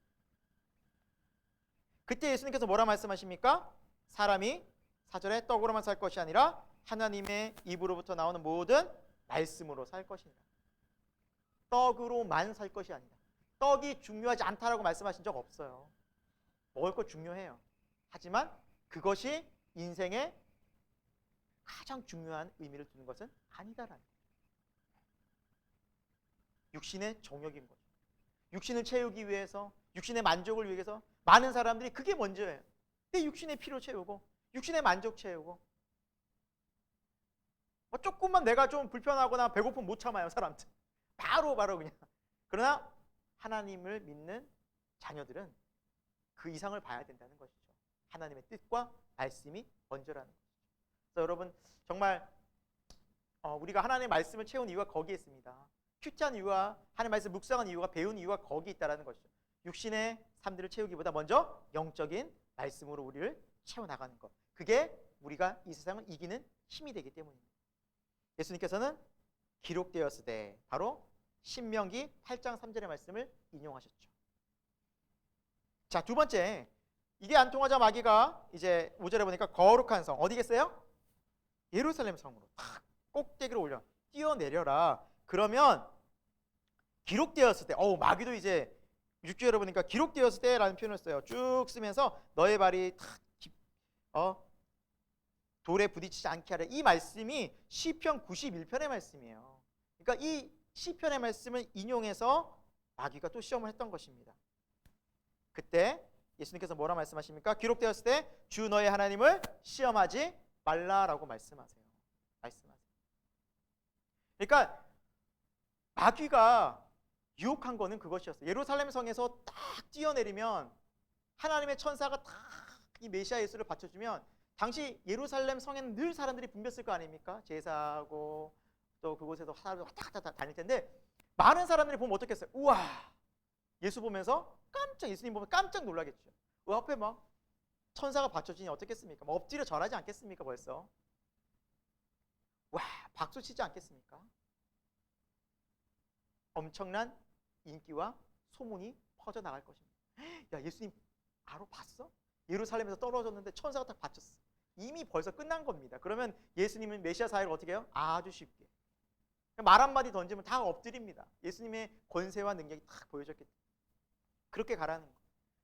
그때 예수님께서 뭐라 말씀하십니까? 사람이 4절에 떡으로만 살 것이 아니라 하나님의 입으로부터 나오는 모든 말씀으로 살 것이니라. 떡으로만 살 것이 아니다. 떡이 중요하지 않다라고 말씀하신 적 없어요. 먹을 것 중요해요. 하지만 그것이 인생의 가장 중요한 의미를 두는 것은 아니다라는 거예요. 육신의 정욕인 거죠. 육신을 채우기 위해서, 육신의 만족을 위해서 많은 사람들이 그게 먼저예요. 내 육신의 피로 채우고 육신의 만족 채우고 조금만 내가 좀 불편하거나 배고픔 못 참아요. 사람들 바로 그냥. 그러나 하나님을 믿는 자녀들은 그 이상을 봐야 된다는 것이죠. 하나님의 뜻과 말씀이 먼저라는 것이죠. 그래서 여러분 정말 우리가 하나님의 말씀을 채운 이유가 거기에 있습니다. 큐티한 이유와 하나님의 말씀 묵상한 이유가 배운 이유가 거기에 있다는 것이죠. 육신의 삶들을 채우기보다 먼저 영적인 말씀으로 우리를 채워나가는 것. 그게 우리가 이 세상을 이기는 힘이 되기 때문입니다. 예수님께서는 기록되었으되 바로 신명기 8장 3절의 말씀을 인용하셨죠. 자, 두 번째, 이게 안 통하자 마귀가 이제 5절에 보니까 거룩한 성 어디겠어요? 예루살렘 성으로 탁 꼭대기로 올려 뛰어내려라. 그러면 기록되었을 때 마귀도 이제 6절에 보니까 기록되었을 때라는 표현을 써요. 쭉 쓰면서 너의 발이 돌에 부딪히지 않게 하라. 이 말씀이 시편 91편의 말씀이에요. 그러니까 이 시편의 말씀을 인용해서 마귀가 또 시험을 했던 것입니다. 그때 예수님께서 뭐라 말씀하십니까? 기록되었을 때 주 너의 하나님을 시험하지 말라라고 말씀하세요. 그러니까 마귀가 유혹한 거는 그것이었어요. 예루살렘 성에서 딱 뛰어내리면 하나님의 천사가 딱 이 메시아 예수를 받쳐주면 당시 예루살렘 성에는 늘 사람들이 붐볐을 거 아닙니까? 제사하고 또 그곳에서 사람들 왔다 갔다 다닐 텐데 많은 사람들이 보면 어떻겠어요? 우와, 예수 보면서 예수님 보면 깜짝 놀라겠죠. 그 앞에 막 천사가 받쳐주니 어떻겠습니까? 막 엎드려 절하지 않겠습니까? 벌써 와, 박수 치지 않겠습니까? 엄청난 인기와 소문이 퍼져나갈 것입니다. 야, 예수님 봤어? 예루살렘에서 떨어졌는데 천사가 딱 받쳤어. 이미 벌써 끝난 겁니다. 그러면 예수님은 메시아 사역을 어떻게 해요? 아주 쉽게 말 한마디 던지면 다 엎드립니다. 예수님의 권세와 능력이 딱 보여졌기 때문에 그렇게 가라는 거예요.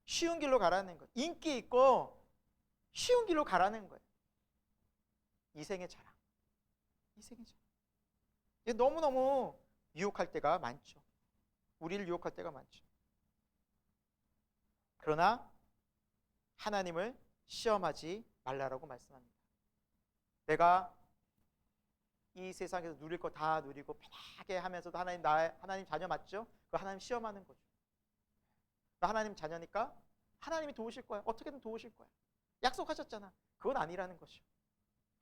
쉬운 길로 가라는 거예요. 인기 있고 쉬운 길로 가라는 거예요. 이생의 자랑. 이게 너무너무 유혹할 때가 많죠. 우리를 유혹할 때가 많죠. 그러나 하나님을 시험하지 말라라고 말씀합니다. 내가 이 세상에서 누릴 거 다 누리고 편하게 하면서도 하나님 자녀 맞죠? 그 하나님 시험하는 거죠. 하나님 자녀니까 하나님이 도우실 거야. 어떻게든 도우실 거야. 약속하셨잖아. 그건 아니라는 것이죠.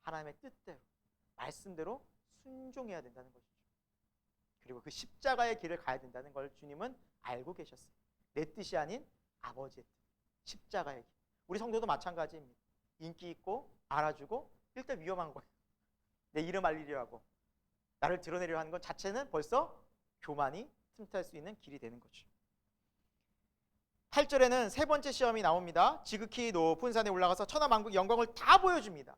하나님의 뜻대로 말씀대로 순종해야 된다는 것이죠. 그리고 그 십자가의 길을 가야 된다는 걸 주님은 알고 계셨어요. 내 뜻이 아닌 아버지의 뜻. 십자가의 길. 우리 성도도 마찬가지입니다. 인기 있고 알아주고 일단 위험한 거예요. 내 이름 알리려 하고 나를 드러내려 하는 것 자체는 벌써 교만이 틈탈 수 있는 길이 되는 거죠. 8절에는 세 번째 시험이 나옵니다. 지극히 높은 산에 올라가서 천하만국 영광을 다 보여줍니다.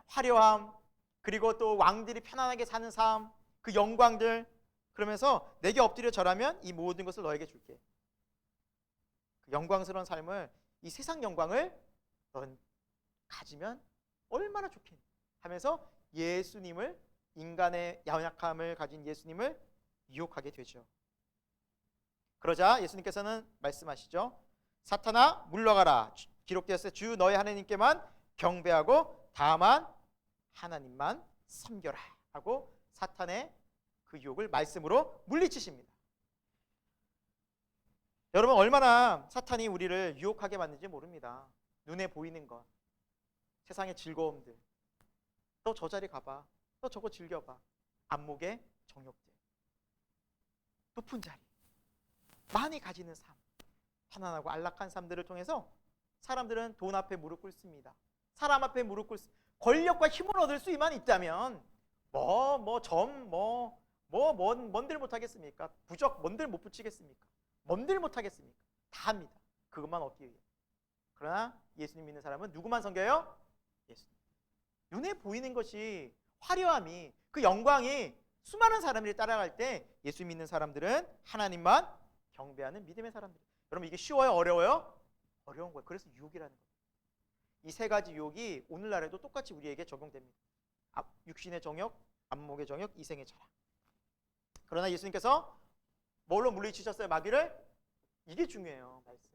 화려함, 그리고 또 왕들이 편안하게 사는 삶, 그 영광들, 그러면서 내게 엎드려 절하면 이 모든 것을 너에게 줄게. 그 영광스러운 삶을, 이 세상 영광을 넌 가지면 얼마나 좋겠니 하면서 예수님을, 인간의 연약함을 가진 예수님을 유혹하게 되죠. 그러자 예수님께서는 말씀하시죠. 사탄아 물러가라. 기록되었을 때 주 너의 하나님께만 경배하고 다만 하나님만 섬겨라 하고 사탄의 그 유혹을 말씀으로 물리치십니다. 여러분, 얼마나 사탄이 우리를 유혹하게 만드는지 모릅니다. 눈에 보이는 것, 세상의 즐거움들, 너 저 자리 가봐, 너 저거 즐겨봐, 안목의 정욕들, 높은 자리, 많이 가지는 삶, 편안하고 안락한 삶들을 통해서 사람들은 돈 앞에 무릎 꿇습니다. 사람 앞에 무릎 꿇습니다. 권력과 힘을 얻을 수만 있다면 뭔들 못하겠습니까? 부적 뭔들 못 붙이겠습니까? 뭔들 못하겠습니까? 다 합니다. 그것만 얻기 위해. 그러나 예수님 믿는 사람은 누구만 섬겨요? 예수님. 눈에 보이는 것이, 화려함이, 그 영광이 수많은 사람들이 따라갈 때 예수 믿는 사람들은 하나님만 경배하는 믿음의 사람들. 여러분, 이게 쉬워요? 어려워요? 어려운 거예요. 그래서 유혹이라는 거예요. 이 세 가지 유혹이 오늘날에도 똑같이 우리에게 적용됩니다. 육신의 정욕, 안목의 정욕, 이생의 자랑. 그러나 예수님께서 뭘로 물리치셨어요? 마귀를? 이게 중요해요. 말씀.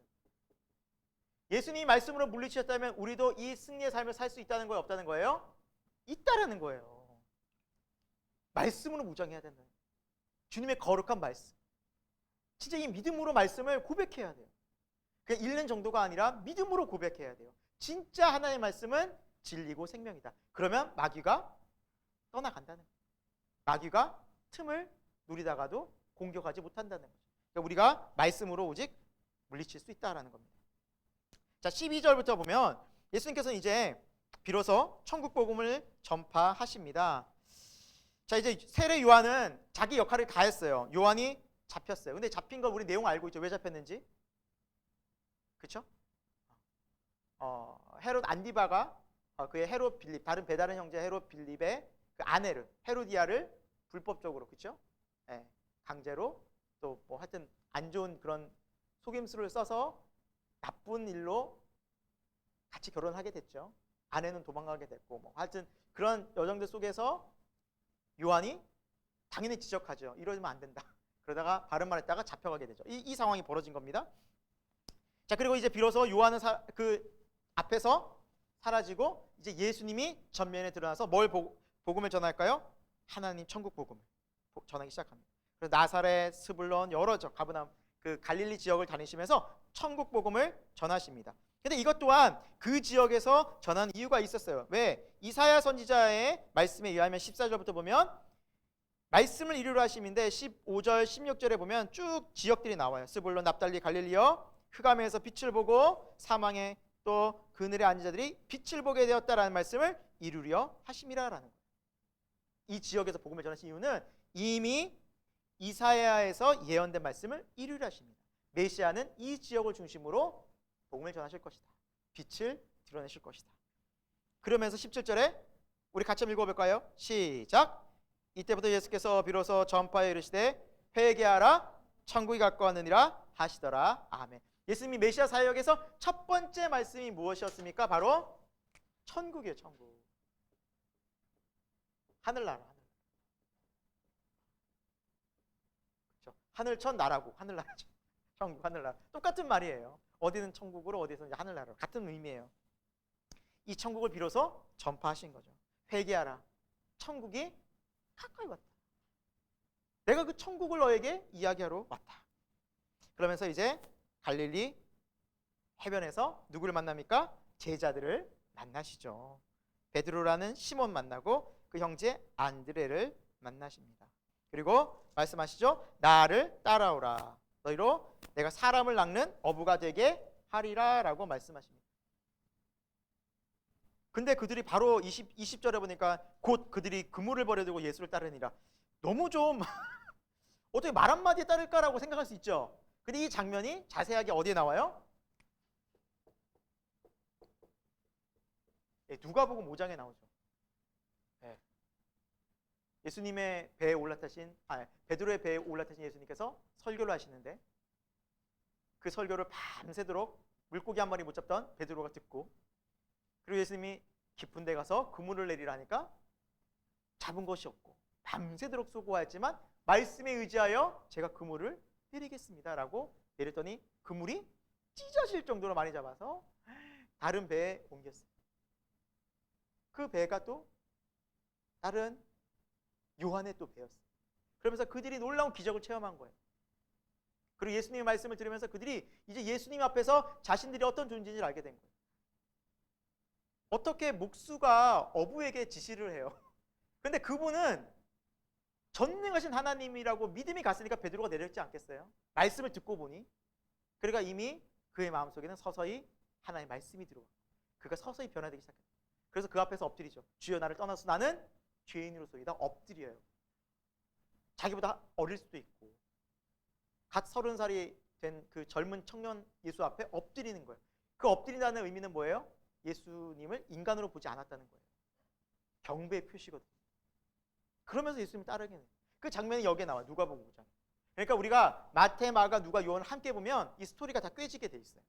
예수님이 말씀으로 물리치셨다면 우리도 이 승리의 삶을 살 수 있다는 거예요? 없다는 거예요? 있다라는 거예요. 말씀으로 무장해야 된다는 거예요. 주님의 거룩한 말씀. 진짜 이 믿음으로 말씀을 고백해야 돼요. 그냥 읽는 정도가 아니라 믿음으로 고백해야 돼요. 진짜 하나님의 말씀은 진리고 생명이다. 그러면 마귀가 떠나간다는 거예요. 마귀가 틈을 누리다가도 공격하지 못한다는 거죠. 그러니까 우리가 말씀으로 오직 물리칠 수 있다라는 겁니다. 자, 12절부터 보면 예수님께서는 이제 비로소 천국 복음을 전파하십니다. 자, 이제 세례 요한은 자기 역할을 다 했어요. 요한이 잡혔어요. 근데 잡힌 거 우리 내용 알고 있죠? 왜 잡혔는지? 그렇죠? 헤롯 안디바가 그의 헤롯 빌립, 다른 배다른 형제 헤롯 빌립의 그 아내를, 헤로디아를 불법적으로, 그렇죠? 예, 강제로 또 뭐 하여튼 안 좋은 그런 속임수를 써서 나쁜 일로 같이 결혼하게 됐죠. 아내는 도망가게 됐고 뭐 하여튼 그런 여정들 속에서 요한이 당연히 지적하죠. 이러면 안 된다. 그러다가 바른 말 했다가 잡혀가게 되죠. 이 상황이 벌어진 겁니다. 자, 그리고 이제 비로소 요한은 그 앞에서 사라지고 이제 예수님이 전면에 드러나서 뭘 복음을 전할까요? 하나님 천국 복음을 전하기 시작합니다. 그래서 나사렛, 스불론, 여러 적 가버나움 그 갈릴리 지역을 다니시면서 천국 복음을 전하십니다. 근데 이것 또한 그 지역에서 전한 이유가 있었어요. 왜? 이사야 선지자의 말씀에 의하면 14절부터 보면 말씀을 이루려 하심인데 15절, 16절에 보면 쭉 지역들이 나와요. 스불론, 납달리, 갈릴리여 흑암에서 빛을 보고 사망의 또 그늘에 앉은 자들이 빛을 보게 되었다라는 말씀을 이루려 하심이라라는 거예요. 이 지역에서 복음을 전하신 이유는 이미 이사야에서 예언된 말씀을 이루려 하십니다. 메시아는 이 지역을 중심으로 복음을 전하실 것이다. 빛을 드러내실 것이다. 그러면서 17절에 우리 같이 한번 읽어볼까요? 시작! 이때부터 예수께서 비로소 전파에 이르시되 회개하라 천국이 가까웠느니라 하시더라. 아멘. 예수님이 메시아 사역에서 첫 번째 말씀이 무엇이었습니까? 바로 천국이에요. 천국. 하늘나라. 그렇죠? 하늘천 나라고 하늘나라죠. 천국 하늘나라. 똑같은 말이에요. 어디는 천국으로 어디서 이제 하늘나라로 같은 의미예요. 이 천국을 비로소 전파하신 거죠. 회개하라. 천국이 가까이 왔다. 내가 그 천국을 너에게 이야기하러 왔다. 그러면서 이제 갈릴리 해변에서 누구를 만납니까? 제자들을 만나시죠. 베드로라는 시몬 만나고 그 형제 안드레를 만나십니다. 그리고 말씀하시죠. 나를 따라오라. 너희로 내가 사람을 낚는 어부가 되게 하리라 라고 말씀하십니다. 근데 그들이 바로 20절에 보니까 곧 그들이 그물을 버려두고 예수를 따르니라. 너무 좀 어떻게 말 한마디에 따를까라고 생각할 수 있죠. 근데 이 장면이 자세하게 어디에 나와요? 누가복음 5장에 나오죠. 네. 예수님의 배에 올라타신 베드로의 배에 올라타신 예수님께서 설교를 하시는데 그 설교를 밤새도록 물고기 한 마리 못 잡던 베드로가 듣고 그리고 예수님이 깊은 데 가서 그물을 내리라니까 잡은 것이 없고 밤새도록 수고하였지만 말씀에 의지하여 제가 그물을 내리겠습니다 라고 내렸더니 그물이 찢어질 정도로 많이 잡아서 다른 배에 옮겼어요. 그 배가 또 다른 요한의 또 배였어요. 그러면서 그들이 놀라운 기적을 체험한 거예요. 그리고 예수님의 말씀을 들으면서 그들이 이제 예수님 앞에서 자신들이 어떤 존재인지를 알게 된 거예요. 어떻게 목수가 어부에게 지시를 해요. 근데 그분은 전능하신 하나님이라고 믿음이 갔으니까 베드로가 내렸지 않겠어요? 말씀을 듣고 보니 그러니까 이미 그의 마음속에는 서서히 하나님의 말씀이 들어와 그가 서서히 변화되기 시작했어요. 그래서 그 앞에서 엎드리죠. 주여 나를 떠나서 나는 죄인으로서이다. 엎드려요. 자기보다 어릴 수도 있고 갓 30살이 된 그 젊은 청년 예수 앞에 엎드리는 거예요. 그 엎드린다는 의미는 뭐예요? 예수님을 인간으로 보지 않았다는 거예요. 경배의 표시거든요. 그러면서 예수님을 따르게 해요. 그 장면이 여기에 나와요. 누가복음 5장. 그러니까 우리가 마태, 마가, 누가, 요한을 함께 보면 이 스토리가 다 꿰지게 돼 있어요.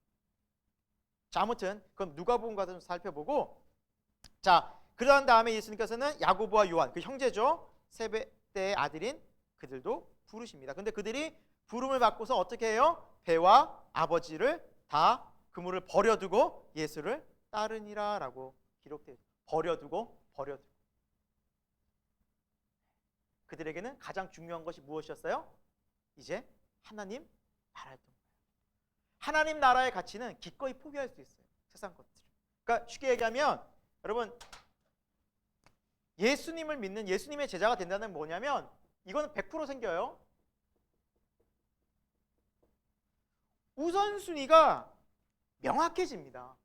자, 아무튼 그럼 누가복음과 좀 살펴보고 자, 그런 다음에 예수님께서는 야고보와 요한, 그 형제죠. 세베대의 아들인 그들도 부르십니다. 근데 그들이 부름을 받고서 어떻게 해요? 배와 아버지를 다 그물을 버려두고 예수를 따르니라 라고 기록되어 있어요. 버려두고 그들에게는 가장 중요한 것이 무엇이었어요? 이제 하나님 나라였던 거예요. 하나님 나라의 가치는 기꺼이 포기할 수 있어요. 세상 것들을. 그러니까 쉽게 얘기하면 여러분 예수님을 믿는 예수님의 제자가 된다는 뭐냐면 이거는 100% 생겨요. 우선순위가 명확해집니다.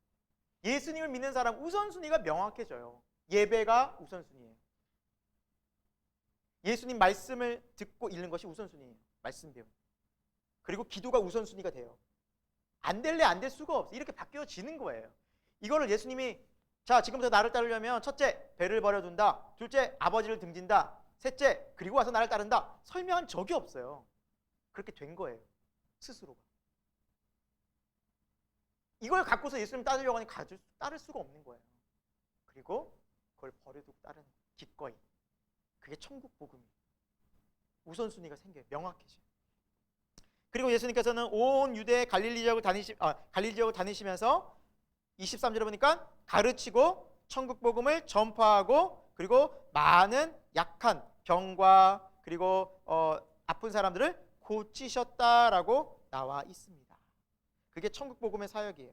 예수님을 믿는 사람 우선순위가 명확해져요. 예배가 우선순위예요. 예수님 말씀을 듣고 읽는 것이 우선순위예요. 말씀 배우는. 그리고 기도가 우선순위가 돼요. 안 될래 안 될 수가 없어요. 이렇게 바뀌어지는 거예요. 이거를 예수님이 자 지금부터 나를 따르려면 첫째 배를 버려둔다. 둘째 아버지를 등진다. 셋째 그리고 와서 나를 따른다. 설명한 적이 없어요. 그렇게 된 거예요. 스스로가. 이걸 갖고서 예수님 따르려고 하니 따를 수가 없는 거예요. 그리고 그걸 버려두고 따르는 거예요. 기꺼이. 그게 천국 복음이 우선순위가 생겨요. 명확해져요. 그리고 예수님께서는 온 유대 갈릴리 지역을 다니시면서 23절에 보니까 가르치고 천국 복음을 전파하고 그리고 많은 약한 병과 그리고 아픈 사람들을 고치셨다라고 나와 있습니다. 그게 천국 복음의 사역이에요.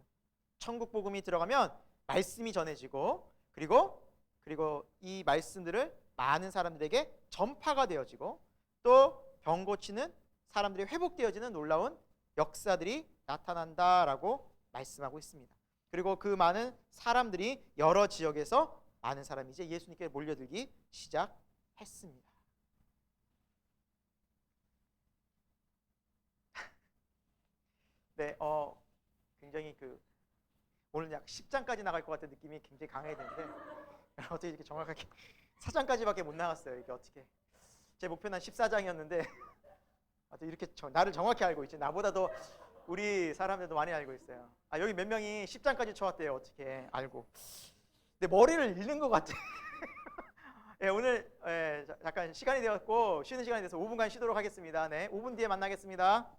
천국 복음이 들어가면 말씀이 전해지고 그리고 이 말씀들을 많은 사람들에게 전파가 되어지고 또 병 고치는 사람들이 회복되어지는 놀라운 역사들이 나타난다라고 말씀하고 있습니다. 그리고 그 많은 사람들이 여러 지역에서 많은 사람이 이제 예수님께 몰려들기 시작했습니다. 네, 굉장히 오늘 약 10장까지 나갈 것 같은 느낌이 굉장히 강해야 되는데 어떻게 이렇게 정확하게 4장까지밖에 못 나갔어요. 이게 어떻게 제 목표는 한 14장이었는데 이렇게 나를 정확히 알고 있지. 나보다도 우리 사람들도 많이 알고 있어요. 여기 몇 명이 10장까지 쳐왔대요. 어떻게 알고. 근데 머리를 잃는 것 같아. 예, 오늘 잠깐 시간이 되었고 쉬는 시간이 돼서 5분간 쉬도록 하겠습니다. 네, 5분 뒤에 만나겠습니다.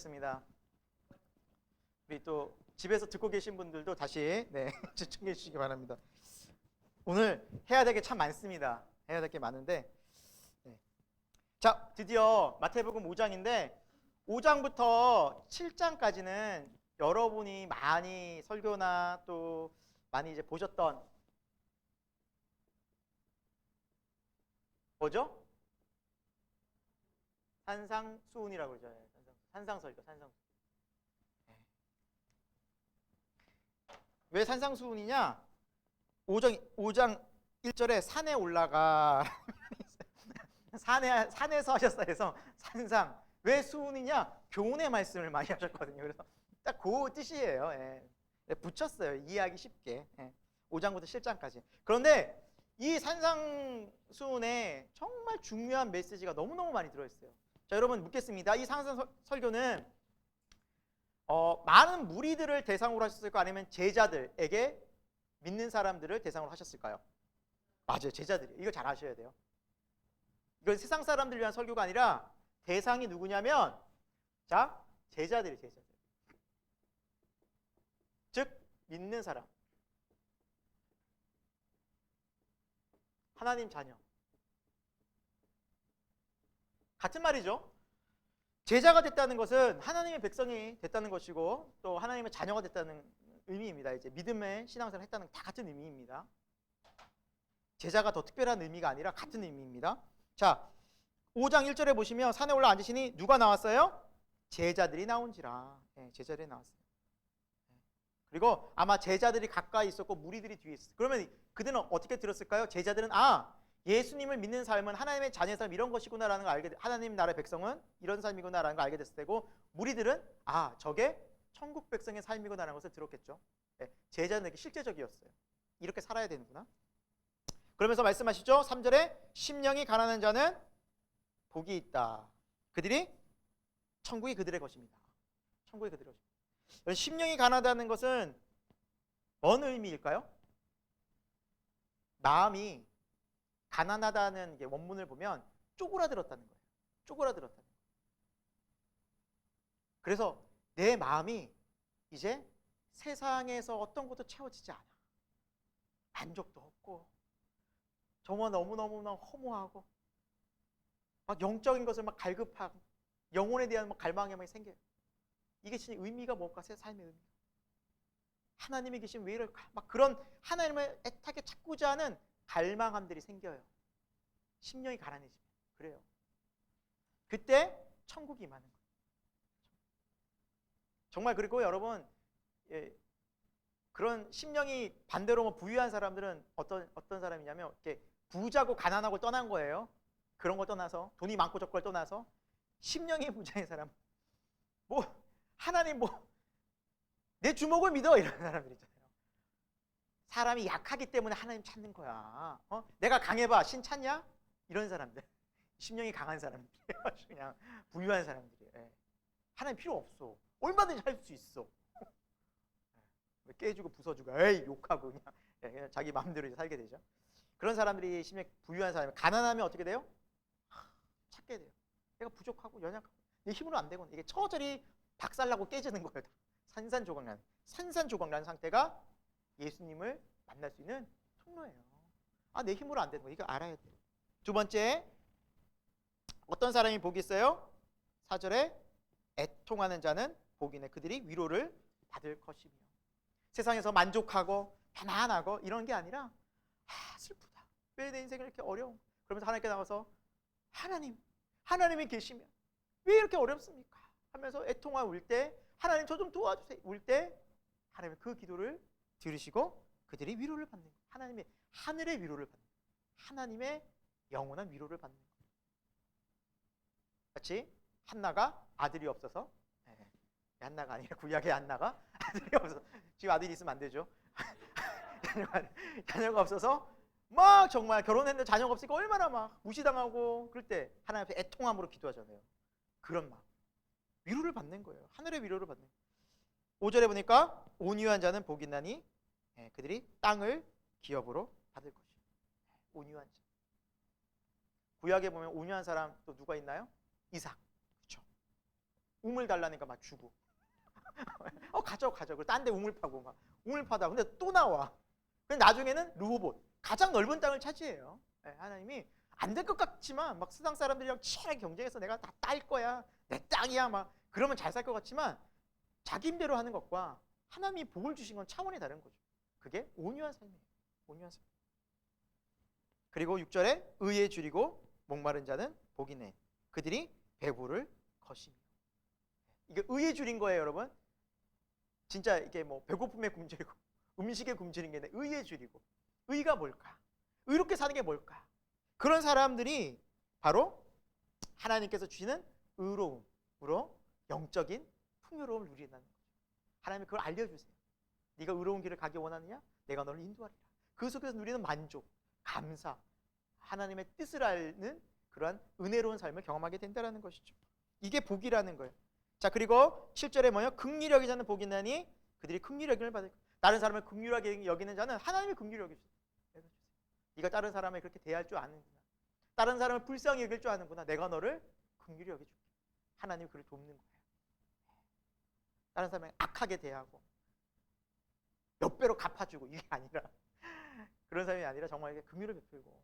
하겠습니다. 우리 또 집에서 듣고 계신 분들도 다시 집중해 주시기 바랍니다. 오늘 해야 될 게 참 많습니다. 해야 될 게 많은데 자, 드디어 마태복음 5장인데 5장부터 7장까지는 여러분이 많이 설교나 또 많이 이제 보셨던 뭐죠? 산상수훈이라고 그러죠. 산상설교, 산상수훈. 왜 산상수훈이냐? 5장 1절에 산에 올라가 산에서 하셨다 해서 산상. 왜 수훈이냐? 교훈의 말씀을 많이 하셨거든요. 그래서 딱 그 뜻이에요. 붙였어요. 이해하기 쉽게. 5장부터 7장까지. 그런데 이 산상수훈에 정말 중요한 메시지가 너무너무 많이 들어있어요. 자, 여러분 묻겠습니다. 이 산상설교는 많은 무리들을 대상으로 하셨을까요? 아니면 제자들에게 믿는 사람들을 대상으로 하셨을까요? 맞아요. 제자들이. 이거 잘 아셔야 돼요. 이건 세상 사람들을 위한 설교가 아니라 대상이 누구냐면 자, 제자들이 제자들. 즉 믿는 사람. 하나님 자녀. 같은 말이죠. 제자가 됐다는 것은 하나님의 백성이 됐다는 것이고 또 하나님의 자녀가 됐다는 의미입니다. 이제 믿음의 신앙생활을 했다는 다 같은 의미입니다. 제자가 더 특별한 의미가 아니라 같은 의미입니다. 자, 5장 1절에 보시면 산에 올라 앉으시니 누가 나왔어요? 제자들이 나온지라. 제자들이 나왔어요. 그리고 아마 제자들이 가까이 있었고 무리들이 뒤에 있었어요. 그러면 그들은 어떻게 들었을까요? 제자들은 예수님을 믿는 삶은 하나님의 자녀의 삶 이런 것이구나라는 걸 알게 하나님 나라의 백성은 이런 삶이구나라는 걸 알게 됐을 때고 무리들은 저게 천국 백성의 삶이구나라는 것을 들었겠죠. 제자들에게 실제적이었어요. 이렇게 살아야 되는구나. 그러면서 말씀하시죠. 3절에 심령이 가난한 자는 복이 있다. 그들이 천국이 그들의 것입니다. 천국이 그들의 것입니다. 심령이 가난하다는 것은 어느 의미일까요? 마음이 가난하다는 게 원문을 보면 쪼그라들었다는 거예요. 쪼그라들었다는 거예요. 그래서 내 마음이 이제 세상에서 어떤 것도 채워지지 않아. 만족도 없고 정말 너무너무 허무하고 막 영적인 것을 막 갈급하고 영혼에 대한 막 갈망이 막 생겨요. 이게 진짜 의미가 뭘까? 삶의 의미. 하나님이 계시면 왜 이럴까? 막 그런 하나님을 애타게 찾고자 하는 갈망함들이 생겨요. 심령이 가난해지면. 그래요. 그때 천국이 임하는 거예요. 정말. 그리고 여러분 그런 심령이 반대로 부유한 사람들은 어떤 사람이냐면 이렇게 부자고 가난하고 떠난 거예요. 그런 거 떠나서 돈이 많고 적고를 떠나서 심령이 부자인 사람 하나님 내 주먹을 믿어 이런 사람들 있잖아요. 사람이 약하기 때문에 하나님 찾는 거야. 내가 강해봐 신 찾냐? 이런 사람들. 심령이 강한 사람들이에요. 그냥 부유한 사람들이에요. 하나님 필요 없어. 얼마든지 할 수 있어. 깨주고 부숴주고 에이 욕하고 그냥 자기 마음대로 살게 되죠. 그런 사람들이 심령 부유한 사람이 가난하면 어떻게 돼요? 찾게 돼요. 내가 부족하고 연약하고 내 힘으로 안 되고 이게 처절히 박살나고 깨지는 거예요. 산산조각난 상태가 예수님을 만날 수 있는 통로예요. 내 힘으로 안 되는 거 이거 알아야 돼요. 두 번째, 어떤 사람이 복이 있어요? 4절에 애통하는 자는 복이 있네. 그들이 위로를 받을 것이며. 세상에서 만족하고 편안하고 이런 게 아니라 슬프다. 왜 내 인생이 이렇게 어려워? 그러면서 하나님께 나와서 하나님이 계시면 왜 이렇게 어렵습니까? 하면서 애통하고 울 때 하나님 저 좀 도와주세요. 울 때 하나님은 그 기도를 들으시고 그들이 위로를 받는 거예요. 하나님의 하늘의 위로를 받는 거예요. 하나님의 영원한 위로를 받는 거예요. 마치 한나가 아들이 없어서 한나가 아니라 구약의 한나가 아들이 없어서 지금 아들이 있으면 안 되죠. 자녀가 없어서 막 정말 결혼했는데 자녀가 없으니까 얼마나 막 무시당하고 그럴 때 하나님 앞에 애통함으로 기도하잖아요. 그런 마음 위로를 받는 거예요. 하늘의 위로를 받는 거예요. 5절에 보니까 온유한 자는 복이 있나니 그들이 땅을 기업으로 받을 것이에요. 온유한 자. 구약에 보면 온유한 사람 또 누가 있나요? 이삭. 그렇죠. 우물 달라니까 막 주고 가져 그리고 딴 데 우물 파고 막 우물 파다 근데 또 나와. 근데 나중에는 르호봇 가장 넓은 땅을 차지해요. 하나님이 안 될 것 같지만 막 세상 사람들이랑 치열하게 경쟁해서 내가 다 딸 거야 내 땅이야 막 그러면 잘 살 것 같지만 자기 힘대로 하는 것과 하나님이 복을 주신 건 차원이 다른 거죠. 그게 온유한 삶이에요. 온유한 삶. 그리고 6절에 의에 줄이고 목마른 자는 복이 내 그들이 배부를 것이며. 이게 의에 줄인 거예요, 여러분. 진짜 이게 뭐 배고픔에 굶주리고 음식에 굶주린 게 아니라 의에 줄이고. 의가 뭘까? 의롭게 사는 게 뭘까? 그런 사람들이 바로 하나님께서 주시는 의로움으로 영적인 풍요로움을 누린다는 거죠. 하나님이 그걸 알려주세요. 네가 의로운 길을 가기 원하느냐? 내가 너를 인도하리라. 그 속에서 누리는 만족, 감사, 하나님의 뜻을 아는 그러한 은혜로운 삶을 경험하게 된다는 것이죠. 이게 복이라는 거예요. 자, 그리고 7절에 뭐예요? 긍휼히 여기지 않는 복이 있나니 그들이 긍휼히 여김을 받을 거예요. 다른 사람을 긍휼하게 여기는 자는 하나님이 긍휼히 여기주세요. 네가 다른 사람을 그렇게 대할 줄 아는구나. 다른 사람을 불쌍히 여길 줄 아는구나. 내가 너를 긍휼히 여겨줄게. 하나님이 그를 돕는 거예요. 다른 사람을 악하게 대하고 몇 배로 갚아주고 이게 아니라 그런 삶이 아니라 정말 이게 긍휼을 베풀고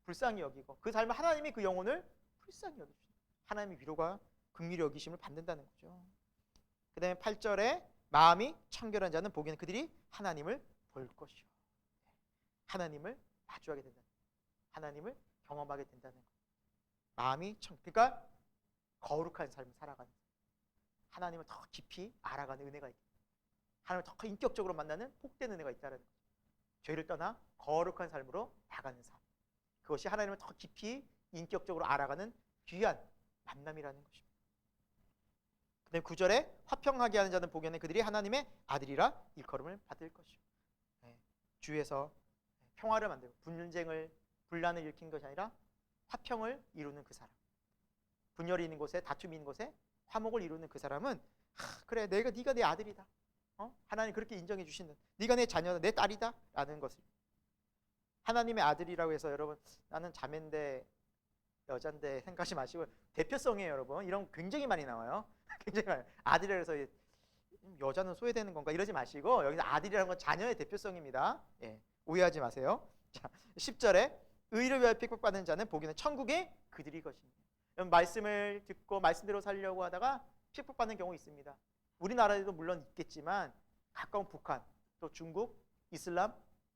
불쌍히 여기고 그 삶을 하나님이 그 영혼을 불쌍히 여기주시는 하나님의 위로가 긍휼히 여기심을 받는다는 거죠. 그 다음에 8절에 마음이 청결한 자는 복이는 그들이 하나님을 볼 것이요. 하나님을 마주하게 된다. 하나님을 경험하게 된다는 것. 마음이 그러니까 거룩한 삶을 살아가는 하나님을 더 깊이 알아가는 은혜가 있다. 하나님을 더 인격적으로 만나는 복된 은혜가 있다는 거죠. 죄를 떠나 거룩한 삶으로 나가는 삶. 그것이 하나님을 더 깊이 인격적으로 알아가는 귀한 만남이라는 것입니다. 그 다음에 9절에 화평하게 하는 자는 복에는 그들이 하나님의 아들이라 일컬음을 받을 것이요. 주에서 평화를 만들고 분쟁을 분란을 일으킨 것이 아니라 화평을 이루는 그 사람. 분열이 있는 곳에 다툼이 있는 곳에 화목을 이루는 그 사람은 그래 네가 내 아들이다. 하나님 그렇게 인정해 주시는 네가 내 자녀다 내 딸이다 라는 것을 하나님의 아들이라고 해서 여러분 나는 자매인데 여잔데 생각하지 마시고 대표성이에요 여러분. 이런 굉장히 많이 나와요. 굉장히 많이 아들이라 해서 여자는 소외되는 건가 이러지 마시고 여기서 아들이라는 건 자녀의 대표성입니다. 오해하지 마세요. 자, 10절에 의를 위하여 핍박받는 자는 복이는 천국의 그들이 것입니다. 말씀을 듣고 말씀대로 살려고 하다가 핍박받는 경우 있습니다. 우리나라에도 물론 있겠지만 가까운 북한, 또 중국, 이슬람,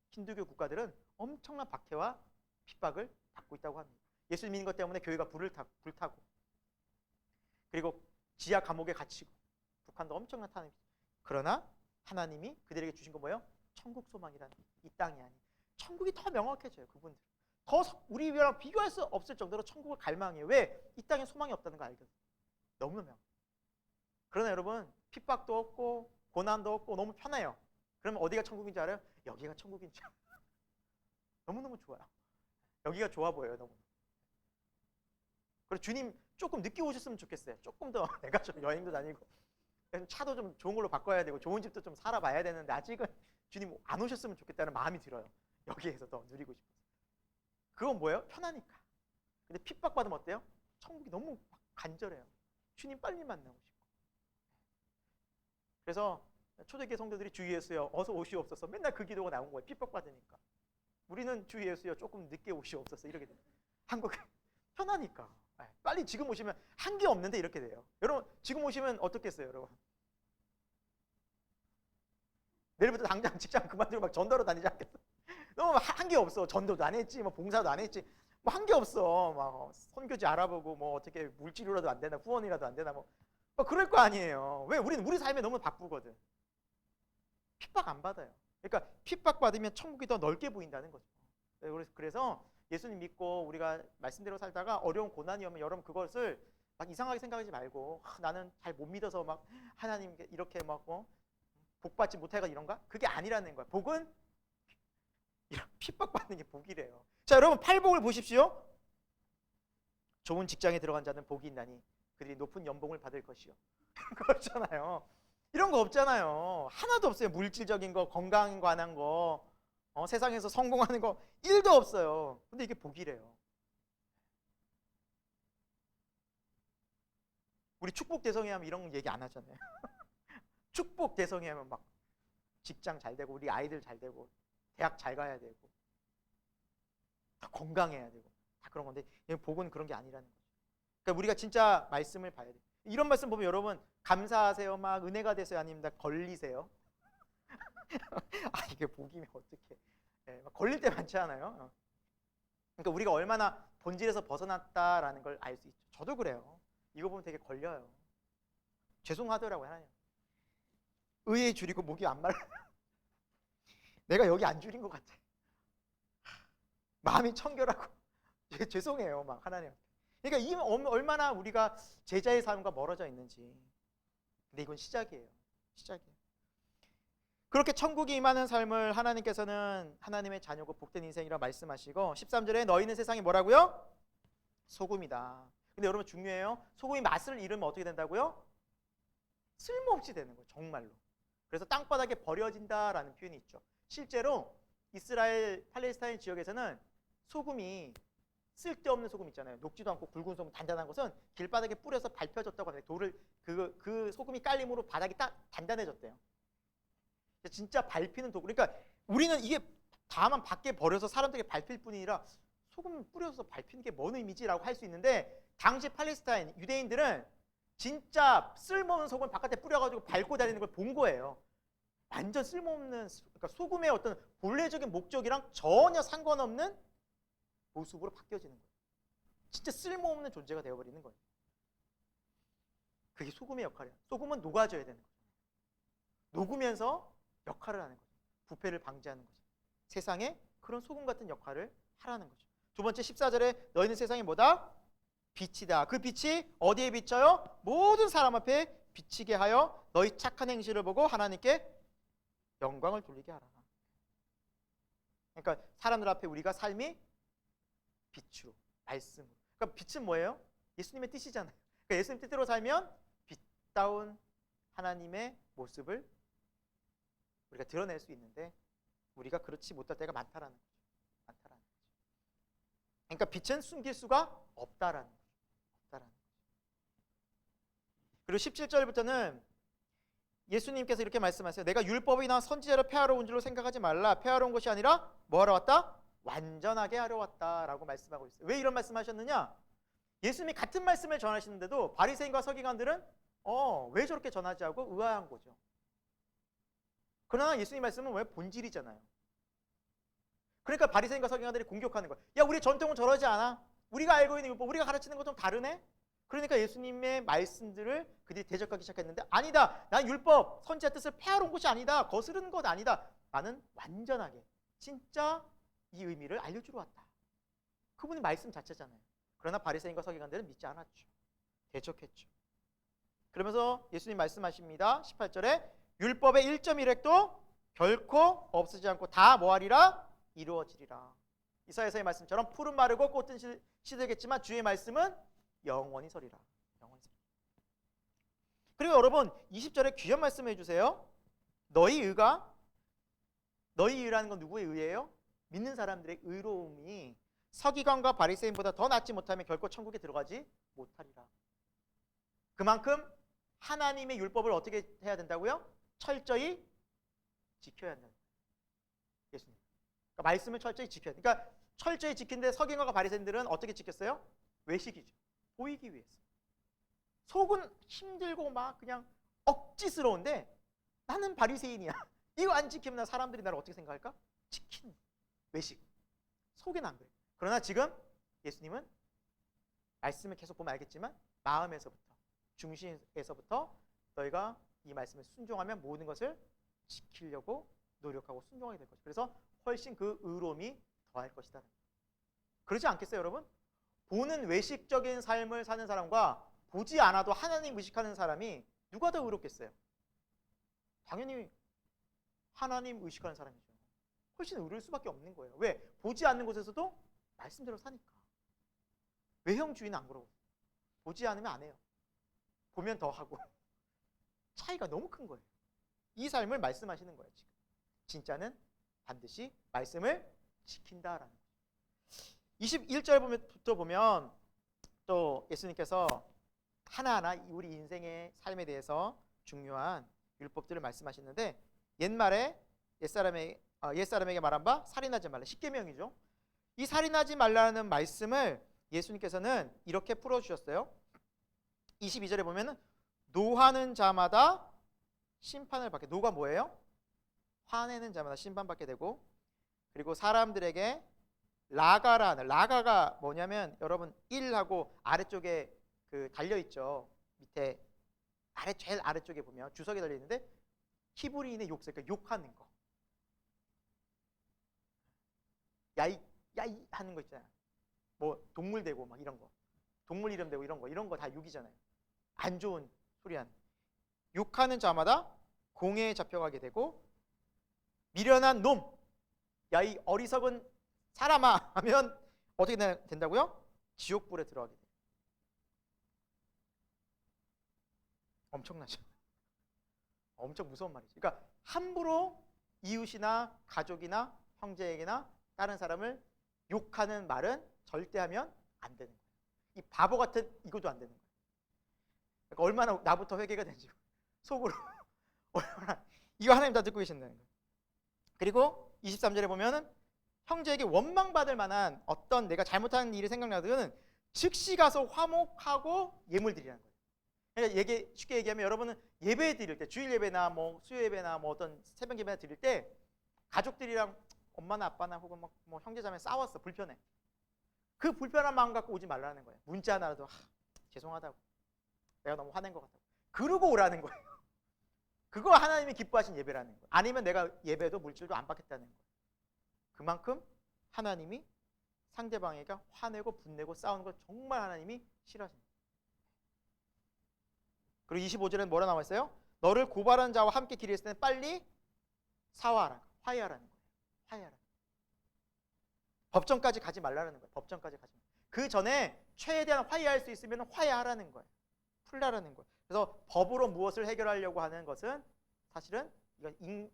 힌두교 국가들은 엄청난 박해와 핍박을 받고 있다고 합니다. 예수 믿는 것 때문에 교회가 불타고 그리고 지하 감옥에 갇히고 북한도 엄청난 탄압이. 그러나 하나님이 그들에게 주신 건 뭐예요? 천국 소망이라는 이 땅이 아닌 천국이 더 명확해져요. 그분들 더 우리랑 비교할 수 없을 정도로 천국을 갈망해요. 왜? 이 땅에 소망이 없다는 거 알거든요. 너무너무 명확해요. 그러나 여러분 핍박도 없고 고난도 없고 너무 편해요. 그러면 어디가 천국인지 알아요? 여기가 천국인지 너무너무 좋아요. 여기가 좋아 보여요. 너무. 그리고 주님 조금 늦게 오셨으면 좋겠어요. 조금 더 내가 좀 여행도 다니고 차도 좀 좋은 걸로 바꿔야 되고 좋은 집도 좀 살아봐야 되는데 아직은 주님 안 오셨으면 좋겠다는 마음이 들어요. 여기에서 더 누리고 싶어서. 그건 뭐예요? 편하니까. 근데 핍박받으면 어때요? 천국이 너무 간절해요. 주님 빨리 만나고 싶고. 그래서 초대교회 성도들이 주 예수여 어서 오시옵소서 맨날 그 기도가 나온 거예요. 핍박받으니까. 우리는 주 예수여 조금 늦게 오시옵소서 이렇게 돼요. 한국에 편하니까. 빨리 지금 오시면 한 게 없는데 이렇게 돼요. 여러분 지금 오시면 어떻겠어요 여러분? 내일부터 당장 직장 그만두고 막 전도로 다니지 않겠어? 너무 한 게 없어. 전도도 안 했지, 뭐 봉사도 안 했지, 뭐 한 게 없어. 막 선교지 알아보고 뭐 어떻게 물질로라도 안 되나, 후원이라도 안 되나 뭐 그럴 거 아니에요. 왜? 우리는 우리 삶에 너무 바쁘거든. 핍박 안 받아요. 그러니까 핍박 받으면 천국이 더 넓게 보인다는 거죠. 그래서 예수님 믿고 우리가 말씀대로 살다가 어려운 고난이 오면 여러분 그것을 막 이상하게 생각하지 말고 나는 잘 못 믿어서 막 하나님 이렇게 막 복 받지 못해가 이런가? 그게 아니라는 거야. 복은 이런 핍박받는 게 복이래요. 자, 여러분 팔복을 보십시오. 좋은 직장에 들어간 자는 복이 있나니 그들이 높은 연봉을 받을 것이요. 그렇잖아요. 이런 거 없잖아요. 하나도 없어요. 물질적인 거, 건강에 관한 거, 세상에서 성공하는 거 1도 없어요. 근데 이게 복이래요. 우리 축복 대성회 하면 이런 얘기 안 하잖아요. 축복 대성회 하면 막 직장 잘 되고 우리 아이들 잘 되고 대학 잘 가야 되고 다 건강해야 되고 다 그런 건데 복은 그런 게 아니라는 거죠. 그러니까 우리가 진짜 말씀을 봐야 돼요. 이런 말씀 보면 여러분 감사하세요, 막 은혜가 되세요, 아니면 다 걸리세요? 아 이게 복이면 어떡해. 네, 막 걸릴 때 많지 않아요? 그러니까 우리가 얼마나 본질에서 벗어났다라는 걸 알 수 있죠. 저도 그래요. 이거 보면 되게 걸려요. 죄송하더라고요, 하나님. 의에 줄이고 목이 안 말라. 내가 여기 안 줄인 것 같아. 마음이 청결하고 죄송해요, 막 하나님. 그러니까 이 얼마나 우리가 제자의 삶과 멀어져 있는지. 근데 이건 시작이에요. 시작이에요. 그렇게 천국이 임하는 삶을 하나님께서는 하나님의 자녀고 복된 인생이라 말씀하시고 13절에 너희는 세상에 뭐라고요? 소금이다. 근데 여러분 중요해요. 소금이 맛을 잃으면 어떻게 된다고요? 쓸모없이 되는 거예요. 정말로. 그래서 땅바닥에 버려진다라는 표현이 있죠. 실제로 이스라엘 팔레스타인 지역에서는 소금이 쓸데없는 소금 있잖아요. 녹지도 않고 굵은 소금 단단한 것은 길바닥에 뿌려서 밟혀졌다고 하는데 돌을 그 소금이 깔림으로 바닥이 딱 단단해졌대요. 진짜 밟히는 도구. 그러니까 우리는 이게 다만 밖에 버려서 사람들에게 밟힐 뿐이 아니라 소금 뿌려서 밟히는 게 뭔 의미지라고 할 수 있는데 당시 팔레스타인 유대인들은 진짜 쓸모없는 소금을 바깥에 뿌려가지고 밟고 다니는 걸 본 거예요. 완전 쓸모없는, 그러니까 소금의 어떤 본래적인 목적이랑 전혀 상관없는 모습으로 바뀌어지는 거예요. 진짜 쓸모없는 존재가 되어버리는 거예요. 그게 소금의 역할이야. 소금은 녹아져야 되는 거죠. 녹으면서 역할을 하는 거죠. 부패를 방지하는 거죠. 세상에 그런 소금 같은 역할을 하라는 거죠. 두 번째 14절에 너희는 세상에 뭐다? 빛이다. 그 빛이 어디에 비쳐요? 모든 사람 앞에 비치게 하여 너희 착한 행실을 보고 하나님께 영광을 돌리게 하라. 그러니까 사람들 앞에 우리가 삶이 빛으로, 말씀으로. 그러니까 빛은 뭐예요? 예수님의 뜻이잖아요. 그러니까 예수님 뜻대로 살면 빛다운 하나님의 모습을 우리가 드러낼 수 있는데 우리가 그렇지 못할 때가 많다라는 거죠. 많다라는 거죠. 그러니까 빛은 숨길 수가 없다라는 거죠. 없다라는 거죠. 그리고 17절부터는 예수님께서 이렇게 말씀하세요. 내가 율법이나 선지자를 폐하러 온 줄로 생각하지 말라. 폐하러 온 것이 아니라 뭐 하러 왔다? 완전하게 하러 왔다라고 말씀하고 있어요. 왜 이런 말씀하셨느냐? 예수님이 같은 말씀을 전하시는데도 바리새인과 서기관들은 왜 저렇게 전하지 하고 의아한 거죠. 그러나 예수님 말씀은 왜 본질이잖아요. 그러니까 바리새인과 서기관들이 공격하는 거예요. 야, 우리 전통은 저러지 않아. 우리가 알고 있는 율법, 우리가 가르치는 것 좀 다르네. 그러니까 예수님의 말씀들을 그들이 대적하기 시작했는데 아니다. 난 율법, 선지자 뜻을 폐하러 온 것이 아니다. 거스르는 것 아니다. 나는 완전하게 진짜 이 의미를 알려주러 왔다. 그분이 말씀 자체잖아요. 그러나 바리새인과 서기관들은 믿지 않았죠. 대적했죠. 그러면서 예수님 말씀하십니다. 18절에 율법의 1.1획도 결코 없어지지 않고 다 뭐하리라? 이루어지리라. 이사야서의 말씀처럼 풀은 마르고 꽃은 시들겠지만 주의 말씀은 영원히 서리라. 영원히 서리라. 그리고 여러분 20절에 귀한 말씀 해주세요. 너희 의라는 건 누구의 의예요? 믿는 사람들의 의로움이 서기관과 바리새인보다 더 낫지 못하면 결코 천국에 들어가지 못하리라. 그만큼 하나님의 율법을 어떻게 해야 된다고요? 철저히 지켜야 한다. 예수님. 그러니까 말씀을 철저히 지켜야 돼. 그러니까 철저히 지킨데 서기관과 바리새인들은 어떻게 지켰어요? 외식이죠. 보이기 위해서. 속은 힘들고 막 그냥 억지스러운데 나는 바리새인이야. 이거 안 지키면 사람들이 나를 어떻게 생각할까? 지킨 외식. 속에는 안 그래. 그러나 지금 예수님은 말씀을 계속 보면 알겠지만 마음에서부터 중심에서부터 너희가 이 말씀을 순종하면 모든 것을 지키려고 노력하고 순종하게 될 것이다. 그래서 훨씬 그 의로움이 더할 것이다. 그러지 않겠어요, 여러분? 보는 외식적인 삶을 사는 사람과 보지 않아도 하나님 의식하는 사람이 누가 더 의롭겠어요? 당연히 하나님 의식하는 사람이죠. 훨씬 의로울 수밖에 없는 거예요. 왜? 보지 않는 곳에서도 말씀대로 사니까. 외형주의는 안 그러고 보지 않으면 안 해요. 보면 더 하고. 차이가 너무 큰 거예요. 이 삶을 말씀하시는 거예요. 지금. 진짜는 반드시 말씀을 지킨다라는 거예요. 21절부터 보면 또 예수님께서 하나하나 우리 인생의 삶에 대해서 중요한 율법들을 말씀하시는데 옛사람에게 말한 바 살인하지 말라. 십계명이죠. 이 살인하지 말라는 말씀을 예수님께서는 이렇게 풀어주셨어요. 22절에 보면은 노하는 자마다 심판을 받게. 노가 뭐예요? 화내는 자마다 심판받게 되고, 그리고 사람들에게 라가가 뭐냐면 여러분 1하고 아래쪽에 그 달려 있죠. 밑에 제일 아래쪽에 보면 주석에 달려 있는데 히브리인의 욕설, 그러니까 욕하는 거. 야이 하는 거 있잖아요. 뭐 동물 대고 막 이런 거, 동물 이름 대고 이런 거 다 욕이잖아요. 안 좋은 소리 하는. 욕하는 자마다 공회에 잡혀가게 되고, 미련한 놈, 야 이 어리석은 사람아 하면 어떻게 된다고요? 지옥불에 들어가게 돼요. 엄청나죠? 엄청 무서운 말이죠. 그러니까 함부로 이웃이나 가족이나 형제에게나 다른 사람을 욕하는 말은 절대 하면 안 되는 거예요. 이 바보 같은 이것도 안 되는 거예요. 그러니까 얼마나 나부터 회개가 되는지 속으로 얼마나 이거 하나님 다 듣고 계신다는 거예요. 그리고 23절에 보면은 형제에게 원망받을 만한 어떤 내가 잘못한 일이 생각나거든 즉시 가서 화목하고 예물 드리라는 거예요. 그러니까 쉽게 얘기하면 여러분은 예배 드릴 때, 주일 예배나 뭐 수요 예배나 뭐 어떤 새벽 예배나 드릴 때 가족들이랑 엄마나 아빠나 혹은 뭐 형제자매 싸웠어. 불편해. 그 불편한 마음 갖고 오지 말라는 거예요. 문자 하나라도 죄송하다고, 내가 너무 화낸 것 같다고 그러고 오라는 거예요. 그거 하나님이 기뻐하신 예배라는 거예요. 아니면 내가 예배도 물질도 안 받겠다는 거예요. 그만큼 하나님이 상대방에게 화내고 분내고 싸우는 걸 정말 하나님이 싫어하십니다. 그리고 25절에는 뭐라 나와 있어요? 너를 고발하는 자와 함께 길에 있을 때는 빨리 사화하라. 화해하라는 거예요. 화해하라. 법정까지 가지 말라는 거예요. 법정까지 가지 말라. 그 전에 최대한 화해할 수 있으면 화해하라는 거예요. 풀라라는 거예요. 그래서 법으로 무엇을 해결하려고 하는 것은 사실은 이건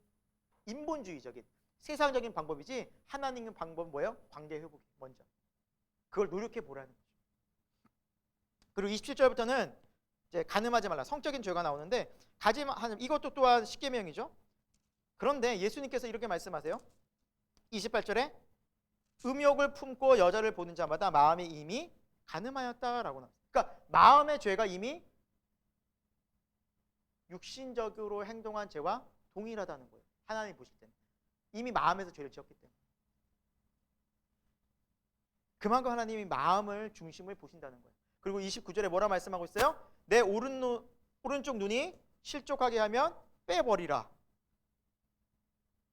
인본주의적인 세상적인 방법이지, 하나님의 방법은 뭐예요? 관계 회복이 먼저. 그걸 노력해 보라는 거죠. 그리고 27절부터는 이제 간음하지 말라, 성적인 죄가 나오는데 이것도 또한 십계명이죠. 그런데 예수님께서 이렇게 말씀하세요. 28절에 음욕을 품고 여자를 보는 자마다 마음이 이미 간음하였다라고 나와요. 그러니까 마음의 죄가 이미 육신적으로 행동한 죄와 동일하다는 거예요. 하나님이 보실 때는 이미 마음에서 죄를 지었기 때문에. 그만큼 하나님이 마음을 중심을 보신다는 거예요. 그리고 29절에 뭐라 말씀하고 있어요? 내 오른쪽 눈이 실족하게 하면 빼버리라.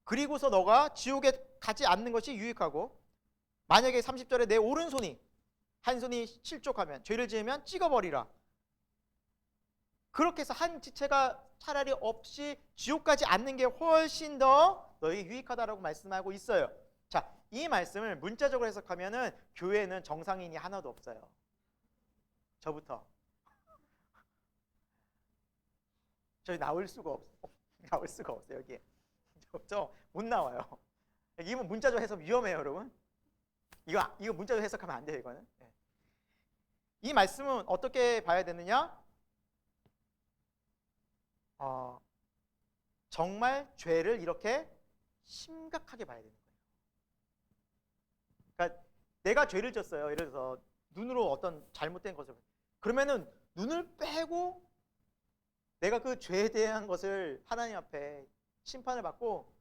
그리고서 너가 지옥에 가지 않는 것이 유익하고, 만약에 30절에 내 오른손이 한 손이 실족하면, 죄를 지으면 찍어버리라. 그렇게 해서 한 지체가 차라리 없이 지옥 가지 않는 게 훨씬 더 너에게 유익하다라고 말씀하고 있어요. 자, 이 말씀을 문자적으로 해석하면은 교회는 정상인이 하나도 없어요. 저부터. 저희 나올 수가 없어요. 여기에. 저 못 나와요. 이건 문자적으로 해석 위험해요, 여러분. 이거 문자적으로 해석하면 안 돼요, 이거는. 이 말씀은 어떻게 봐야 되느냐? 정말 죄를 이렇게 심각하게 봐야 되는 거예요. 그러니까 내가 죄를 졌어요. 예를 들어서 눈으로 어떤 잘못된 것을, 그러면은 눈을 빼고 내가 그 죄에 대한 것을 하나님 앞에 심판을 받고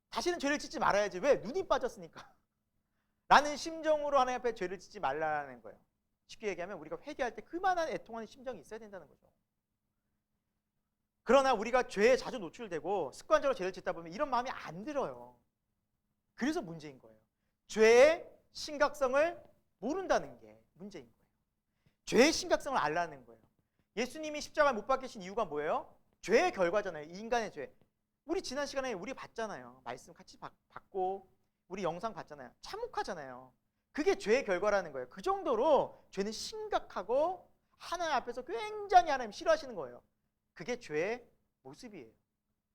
다시는 죄를 짓지 말아야지. 왜? 눈이 빠졌으니까. 라는 심정으로 하나님 앞에 죄를 짓지 말라는 거예요. 쉽게 얘기하면 우리가 회개할 때 그만한 애통하는 심정이 있어야 된다는 거죠. 그러나 우리가 죄에 자주 노출되고 습관적으로 죄를 짓다 보면 이런 마음이 안 들어요. 그래서 문제인 거예요. 죄의 심각성을 모른다는 게 문제인 거예요. 죄의 심각성을 알라는 거예요. 예수님이 십자가에 못 박히신 이유가 뭐예요? 죄의 결과잖아요. 인간의 죄. 우리 지난 시간에 우리 봤잖아요. 말씀 같이 받고 우리 영상 봤잖아요. 참혹하잖아요. 그게 죄의 결과라는 거예요. 그 정도로 죄는 심각하고 하나님 앞에서 굉장히 하나님 싫어하시는 거예요. 그게 죄의 모습이에요.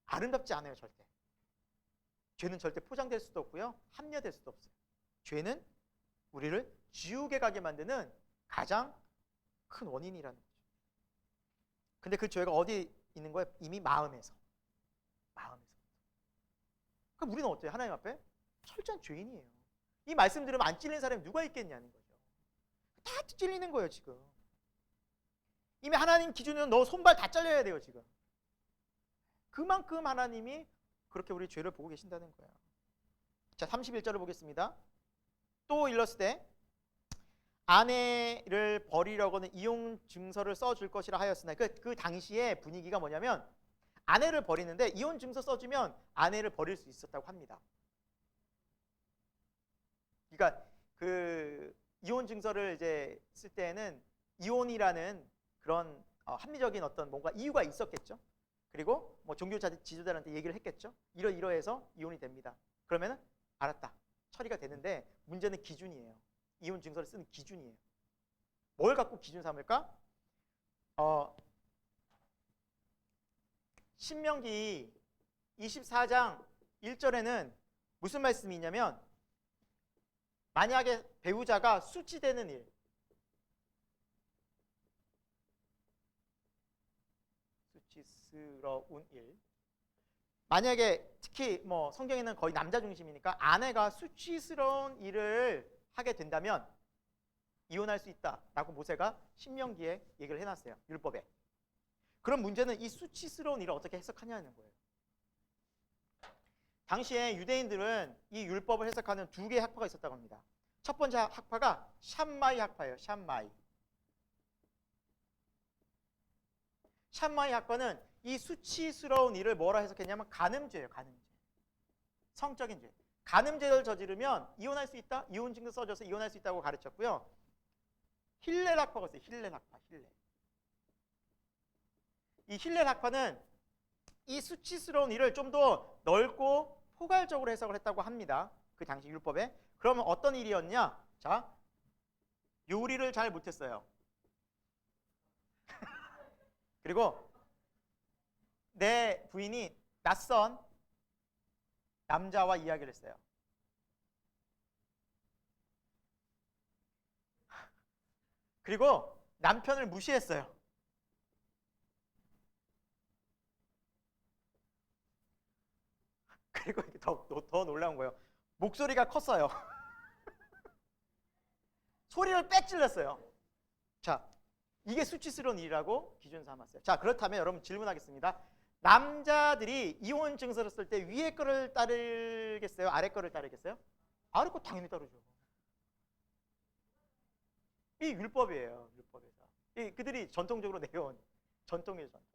아름답지 않아요, 절대. 죄는 절대 포장될 수도 없고요, 합리화될 수도 없어요. 죄는 우리를 지옥에 가게 만드는 가장 큰 원인이라는 거죠. 근데 그 죄가 어디 있는 거예요? 이미 마음에서. 마음에서. 그럼 우리는 어때요? 하나님 앞에 철저한 죄인이에요. 이 말씀 들으면 안 찔리는 사람이 누가 있겠냐는 거죠. 다 찔리는 거예요 지금. 이미 하나님 기준으로 너 손발 다 잘려야 돼요 지금. 그만큼 하나님이 그렇게 우리 죄를 보고 계신다는 거예요. 자, 31절을 보겠습니다. 또 일렀으되 아내를 버리려고는 이혼 증서를 써줄 것이라 하였으나 그 당시에 분위기가 뭐냐면 아내를 버리는데 이혼 증서 써주면 아내를 버릴 수 있었다고 합니다. 그러니까 그 이혼 증서를 이제 쓸 때는 이혼이라는 그런 합리적인 어떤 뭔가 이유가 있었겠죠. 그리고 뭐 종교 지도자한테 얘기를 했겠죠. 이러해서 이혼이 됩니다. 그러면은 알았다. 처리가 되는데 문제는 기준이에요. 이혼 증서를 쓰는 기준이에요. 뭘 갖고 기준 삼을까? 신명기 24장 1절에는 무슨 말씀이 있냐면 만약에 배우자가 수치되는 일, 수치스러운 일, 만약에 특히 뭐 성경에는 거의 남자 중심이니까 아내가 수치스러운 일을 하게 된다면 이혼할 수 있다라고 모세가 신명기에 얘기를 해놨어요. 율법에. 그럼 문제는 이 수치스러운 일을 어떻게 해석하냐는 거예요. 당시에 유대인들은 이 율법을 해석하는 두 개의 학파가 있었다고 합니다. 첫 번째 학파가 샴마이 학파예요. 샴마이. 샴마이 학파는 이 수치스러운 일을 뭐라 해석했냐면 간음죄예요. 간음죄. 성적인 죄. 간음죄를 저지르면 이혼할 수 있다. 이혼 증서 써줘서 이혼할 수 있다고 가르쳤고요. 힐렐 학파가 있어요. 힐렐 학파. 힐렐. 이 힐렐 학파는 이 수치스러운 일을 좀 더 넓고 포괄적으로 해석을 했다고 합니다. 그 당시 율법에. 그러면 어떤 일이었냐? 자, 요리를 잘 못했어요. 그리고 내 부인이 낯선 남자와 이야기를 했어요. 그리고 남편을 무시했어요. 그리고 더 놀라운 거예요. 목소리가 컸어요. 소리를 빼찔렀어요. 자, 이게 수치스러운 일이라고 기준 삼았어요. 자, 그렇다면 여러분 질문하겠습니다. 남자들이 이혼 증서를 쓸 때 위에 거를 따르겠어요? 아래 거를 따르겠어요? 아래 거 당연히 따르죠. 이 율법이에요. 율법에서. 그들이 전통적으로 내려온 전통이에요. 전통.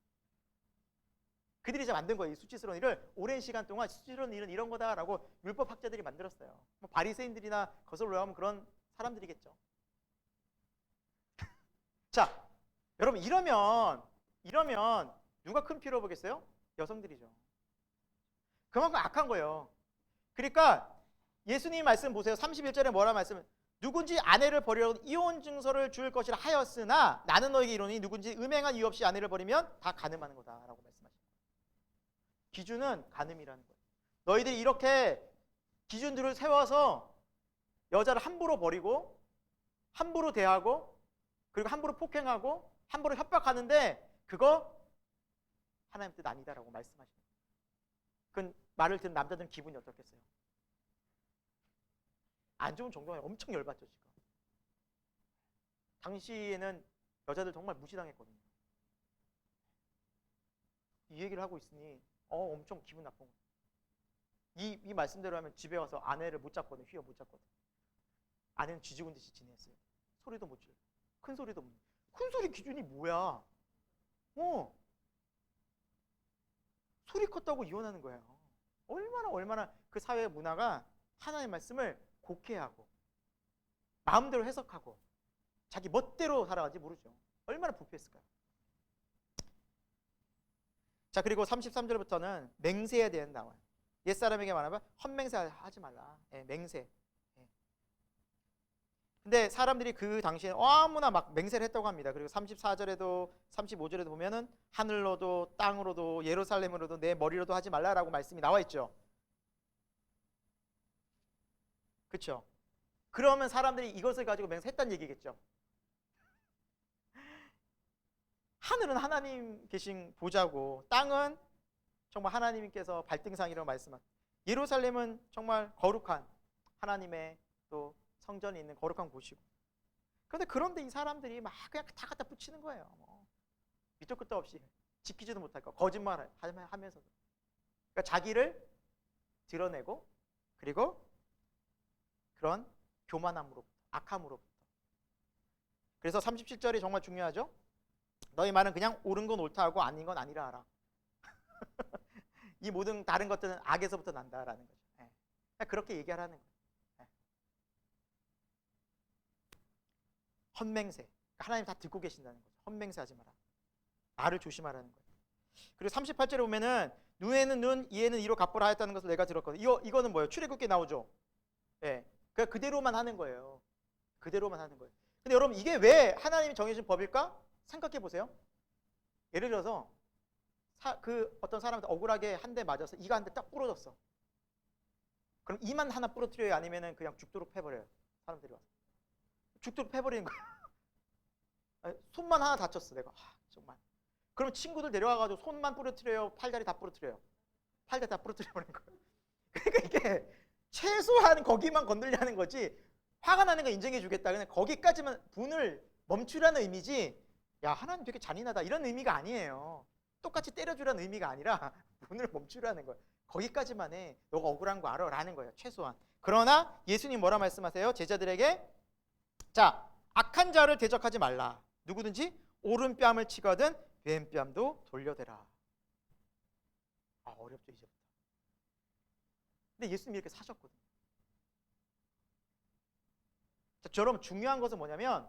그들이 이제 만든 거예요. 이 수치스러운 일을 오랜 시간 동안 수치스러운 일은 이런 거다라고 율법 학자들이 만들었어요. 뭐 바리새인들이나 거슬러 올라가면 그런 사람들이겠죠. 자, 여러분 이러면 누가 큰 피로 보겠어요? 여성들이죠. 그만큼 악한 거예요. 그러니까 예수님 말씀 보세요. 31절에 뭐라 말씀? 누군지 아내를 버리려고 이혼 증서를 줄 것이라 하였으나 나는 너에게 이르노니 누군지 음행한 이유 없이 아내를 버리면 다 간음하는 거다라고 말씀하십니다. 기준은 간음이라는 거예요. 너희들이 이렇게 기준들을 세워서 여자를 함부로 버리고 함부로 대하고 그리고 함부로 폭행하고 함부로 협박하는데 그거 하나님 뜻 아니다라고 말씀하십니다. 그 말을 듣는 남자들은 기분이 어떻겠어요? 안 좋은 정도가 엄청 열받죠 지금. 당시에는 여자들 정말 무시당했거든요. 이 얘기를 하고 있으니 엄청 기분 나쁜 거예요. 이 말씀대로 하면 집에 와서 아내를 못 잡거든, 휘어 못 잡거든. 아내는 쥐죽은 듯이 지냈어요. 소리도 못 질러. 큰 소리도 못. 큰 소리 기준이 뭐야? 소리 컸다고 이혼하는 거예요. 얼마나 그 사회의 문화가 하나님의 말씀을 곡해하고 마음대로 해석하고 자기 멋대로 살아가지 모르죠. 얼마나 부패했을까요? 자, 그리고 33절부터는 맹세에 대한 나와요. 옛사람에게 말하면 헛맹세 하지 말라. 맹세. 근데 사람들이 그 당시에 아무나 막 맹세를 했다고 합니다. 그리고 34절에도 35절에도 보면은 하늘로도 땅으로도 예루살렘으로도 내 머리로도 하지 말라라고 말씀이 나와 있죠. 그렇죠? 그러면 사람들이 이것을 가지고 맹세했다는 얘기겠죠. 하늘은 하나님 계신 보좌고 땅은 정말 하나님께서 발등상이라고 말씀한 예루살렘은 정말 거룩한 하나님의 또 성전이 있는 거룩한 곳이고 그런데 그런데 이 사람들이 막 그냥 다 갖다 붙이는 거예요. 밑도 끝도 없이 지키지도 못할 거 거짓말 하면서도 그러니까 자기를 드러내고 그리고 그런 교만함으로부터 악함으로부터 그래서 37절이 정말 중요하죠. 너희 말은 그냥 옳은 건 옳다 하고 아닌 건 아니라 하라. 이 모든 다른 것들은 악에서부터 난다라는 거죠. 그렇게 얘기하라는 거예요. 헛맹세. 하나님 다 듣고 계신다는 거죠. 헛맹세 하지 마라. 말을 조심하라는 거예요. 그리고 38절에 보면은 눈에는 눈, 이에는 이로 갚으라 하였다는 것을 내가 들었거든요. 이거는 뭐예요? 출애굽기에 나오죠. 그러니까 그대로만 하는 거예요. 그대로만 하는 거예요. 근데 여러분 이게 왜 하나님이 정해진 법일까? 생각해 보세요. 예를 들어서 어떤 사람한테 억울하게 한 대 맞아서 이가 한 대 딱 부러졌어. 그럼 이만 하나 부러뜨려요? 아니면은 그냥 죽도록 패버려요? 사람들이 와서 죽도록 패버리는 거예요. 손만 하나 다쳤어 내가. 정말. 그럼 친구들 내려와가지고 손만 부러뜨려요? 팔다리 다 부러뜨려요? 팔다리 다 부러뜨려버리는 거예요. 그러니까 이게 최소한 거기만 건들려는 거지. 화가 나는 거 인정해 주겠다. 그냥 거기까지만 분을 멈추라는 의미지. 야 하나님 되게 잔인하다 이런 의미가 아니에요. 똑같이 때려주라는 의미가 아니라 분을 멈추라는 거예요. 거기까지만 해. 너가 억울한 거 알아 라는 거예요. 최소한. 그러나 예수님 뭐라 말씀하세요? 제자들에게 자 악한 자를 대적하지 말라. 누구든지 오른뺨을 치거든 왼뺨도 돌려대라. 어렵죠 이제부터. 근데 예수님이 이렇게 사셨거든요. 자, 여러분 중요한 것은 뭐냐면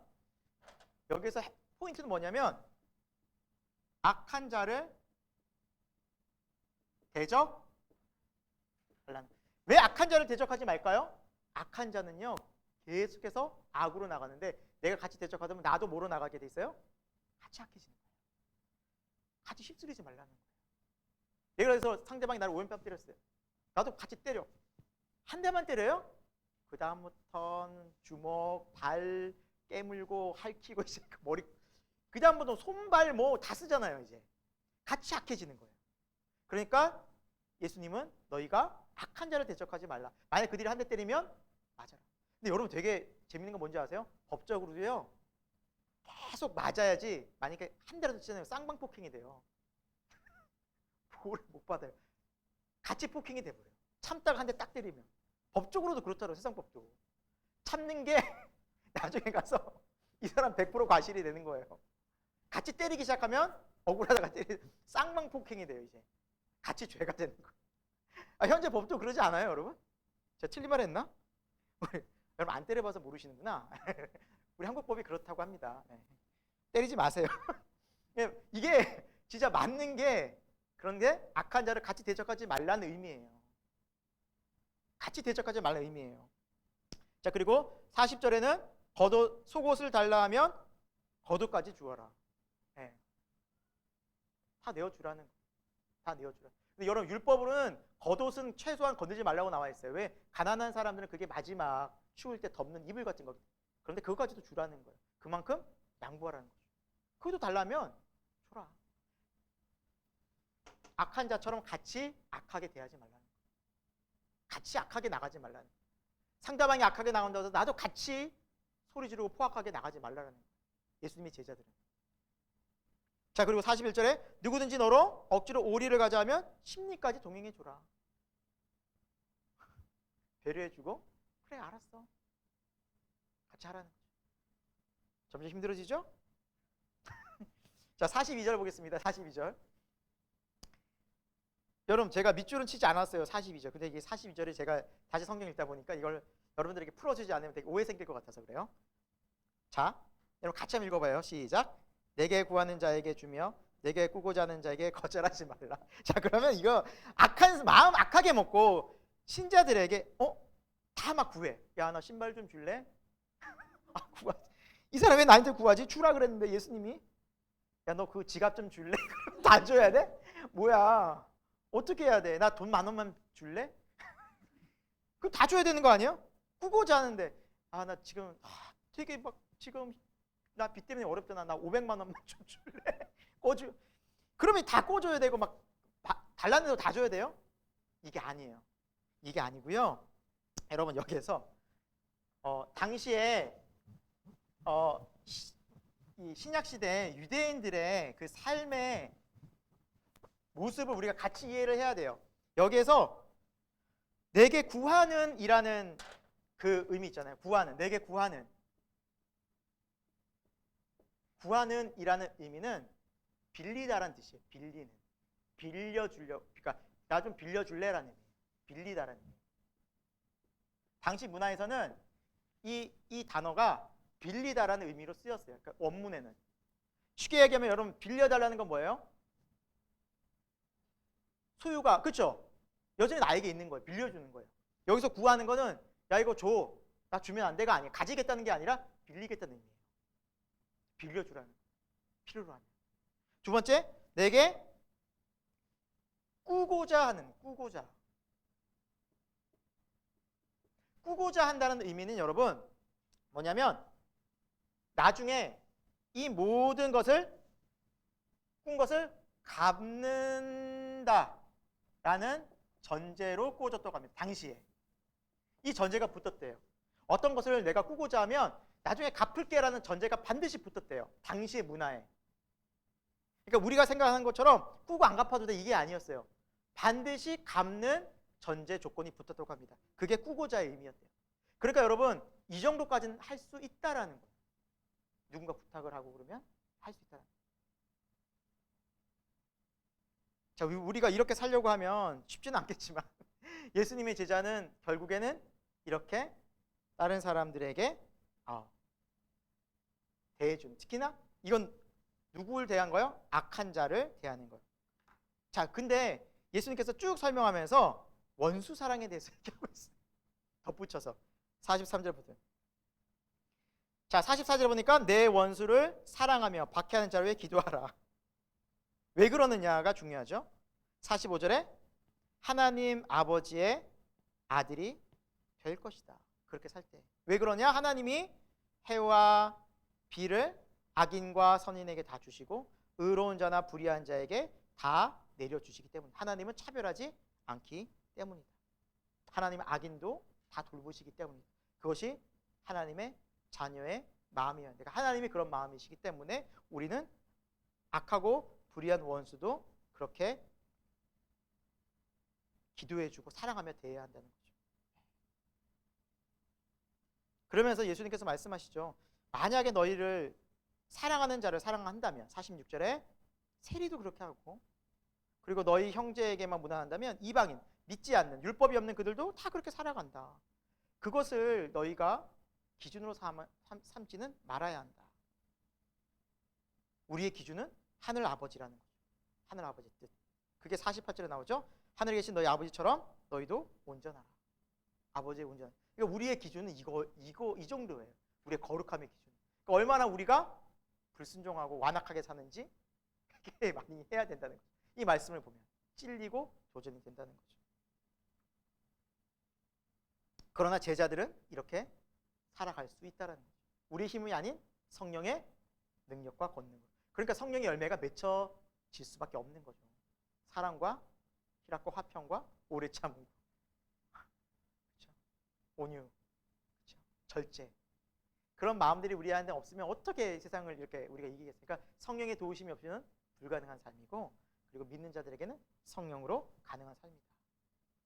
여기서 포인트는 뭐냐면 악한 자를 대적하려는. 왜 악한 자를 대적하지 말까요? 악한 자는요 계속해서 악으로 나가는데 내가 같이 대적하면 나도 뭐로 나가게 돼 있어요? 같이 악해지는 거예요. 같이 휩쓸리지 말라는 거예요. 예를 들어서 상대방이 나를 오른뺨 때렸어요. 나도 같이 때려. 한 대만 때려요? 그 다음부터는 주먹, 발 깨물고 핥히고 이제 머리 그 다음부터 손발 뭐 다 쓰잖아요. 이제 같이 악해지는 거예요. 그러니까 예수님은 너희가 악한 자를 대적하지 말라. 만약 그들이 한 대 때리면 맞아라. 근데 여러분 되게 재밌는 건 뭔지 아세요? 법적으로도요 계속 맞아야지. 만약에 한 대라도 치잖아요. 쌍방폭행이 돼요. 보호를 못 받아요. 같이 폭행이 돼버려요. 참다가 한 대 딱 때리면. 법적으로도 그렇더라고요. 세상법도. 참는 게 나중에 가서 이 사람 100% 과실이 되는 거예요. 같이 때리기 시작하면 억울하다가 쌍방폭행이 돼요. 이제 같이 죄가 되는 거예요. 현재 법도 그러지 않아요, 여러분? 제가 틀린 말 했나? 여러분 안 때려봐서 모르시는구나. 우리 한국법이 그렇다고 합니다. 때리지 마세요. 이게 진짜 맞는 게 그런데 악한 자를 같이 대적하지 말라는 의미예요. 같이 대적하지 말라는 의미예요. 자 그리고 40절에는 속옷을 달라 하면 겉옷까지 주어라. 다 내어주라는 거예요. 다 내어주라. 근데 여러분 율법으로는 겉옷은 최소한 건들지 말라고 나와 있어요. 왜? 가난한 사람들은 그게 마지막 추울 때 덮는 이불 같은 거거든요. 그런데 그거까지도 주라는 거예요. 그만큼 양보하라는 거죠. 그것도 달라면 줘라. 악한 자처럼 같이 악하게 대하지 말라는 거예요. 같이 악하게 나가지 말라는 거예요. 상대방이 악하게 나간다고 해서 나도 같이 소리 지르고 포악하게 나가지 말라는 거예요. 예수님의 제자들은. 자 그리고 41절에 누구든지 너로 억지로 오리를 가자 하면 십리까지 동행해 줘라. 배려해 주고 그래 알았어. 같이 하라는 거죠. 점점 힘들어지죠? 자 42절 보겠습니다. 42절. 여러분 제가 밑줄은 치지 않았어요. 42절. 근데 이게 42절에 제가 다시 성경 읽다 보니까 이걸 여러분들에게 풀어주지 않으면 되게 오해 생길 것 같아서 그래요. 자 여러분 같이 한번 읽어봐요. 시작. 내게 구하는 자에게 주며 내게 꾸고자 하는 자에게 거절하지 말라. 자 그러면 이거 악한 마음 악하게 먹고 신자들에게 다 막 구해. 야 나 신발 좀 줄래? 이 사람 왜 나한테 구하지? 주라 그랬는데 예수님이. 야 너 그 지갑 좀 줄래? 다 줘야 돼? 뭐야? 어떻게 해야 돼? 나 돈 10,000원만 줄래? 그거 다 줘야 되는 거 아니야? 꾸고자 하는데 나 지금 되게 막 지금 나 빚 때문에 어렵잖아. 나 500만 원만 좀 줄래? 꺼주. 그러면 다 꺼줘야 되고 막 달라는 대로 다 줘야 돼요? 이게 아니에요. 이게 아니고요. 여러분 여기에서 당시에 이 신약 시대 유대인들의 그 삶의 모습을 우리가 같이 이해를 해야 돼요. 여기에서 내게 구하는 이라는 그 의미 있잖아요. 구하는, 내게 구하는. 구하는 이라는 의미는 빌리다라는 뜻이에요. 빌리는. 빌려주려, 그러니까 나 좀 빌려줄래라는 의미예요. 빌리다라는 의미. 당시 문화에서는 이 단어가 빌리다라는 의미로 쓰였어요. 그러니까 원문에는. 쉽게 얘기하면 여러분 빌려달라는 건 뭐예요? 소유가, 그렇죠? 여전히 나에게 있는 거예요. 빌려주는 거예요. 여기서 구하는 거는 야 이거 줘. 나 주면 안 돼가 아니에요. 가지겠다는 게 아니라 빌리겠다는 의미예요. 빌려주라는 거예요. 필요로 하면. 두 번째, 내게 꾸고자 하는, 꾸고자. 꾸고자 한다는 의미는 여러분 뭐냐면 나중에 이 모든 것을 꾼 것을 갚는다라는 전제로 꾸어졌다고 합니다. 당시에. 이 전제가 붙었대요. 어떤 것을 내가 꾸고자 하면 나중에 갚을게라는 전제가 반드시 붙었대요. 당시의 문화에. 그러니까 우리가 생각하는 것처럼 꾸고 안 갚아도 돼 이게 아니었어요. 반드시 갚는 전제 조건이 붙었다고 합니다. 그게 꾸고자의 의미였대요. 그러니까 여러분 이 정도까지는 할 수 있다라는 거예요. 누군가 부탁을 하고 그러면 할 수 있다라는 거예요. 자, 우리가 이렇게 살려고 하면 쉽지는 않겠지만 예수님의 제자는 결국에는 이렇게 다른 사람들에게 대해주는, 특히나 이건 누구를 대한 거예요? 악한 자를 대하는 거예요. 자, 근데 예수님께서 쭉 설명하면서 원수 사랑에 대해서 얘기하고 있어요. 덧붙여서 43절 보세요. 자, 44절 보니까 내 원수를 사랑하며 박해하는 자를 위해 기도하라. 왜 그러느냐가 중요하죠. 45절에 하나님 아버지의 아들이 될 것이다. 그렇게 살 때. 왜 그러냐? 하나님이 해와 비를 악인과 선인에게 다 주시고 의로운 자나 불의한 자에게 다 내려주시기 때문에. 하나님은 차별하지 않기 때문이다. 하나님은 악인도 다 돌보시기 때문이다. 그것이 하나님의 자녀의 마음이에요. 그러니까 하나님이 그런 마음이시기 때문에 우리는 악하고 불의한 원수도 그렇게 기도해주고 사랑하며 대해야 한다는 거죠. 그러면서 예수님께서 말씀하시죠. 만약에 너희를 사랑하는 자를 사랑한다면 46절에 세리도 그렇게 하고 그리고 너희 형제에게만 무난한다면 이방인, 믿지 않는, 율법이 없는 그들도 다 그렇게 살아간다. 그것을 너희가 기준으로 삼지는 말아야 한다. 우리의 기준은 하늘 아버지라는 거죠. 하늘 아버지 뜻. 그게 48절에 나오죠. 하늘에 계신 너희 아버지처럼 너희도 온전하라. 아버지의 온전. 그러니까 우리의 기준은 이 정도예요. 우리의 거룩함의 기준. 그러니까 얼마나 우리가 불순종하고 완악하게 사는지 그게 많이 해야 된다는 거죠. 이 말씀을 보면 찔리고 도전이 된다는 거죠. 그러나 제자들은 이렇게 살아갈 수 있다는 거죠. 우리의 힘이 아닌 성령의 능력과 권능으로. 그러니까 성령의 열매가 맺혀질 수밖에 없는 거죠. 사랑과 희락과 화평과 오래 참음과 그렇죠? 온유, 그렇죠? 절제. 그런 마음들이 우리한테 없으면 어떻게 세상을 이렇게 우리가 이기겠습니까? 성령의 도우심이 없이는 불가능한 삶이고 그리고 믿는 자들에게는 성령으로 가능한 삶이다.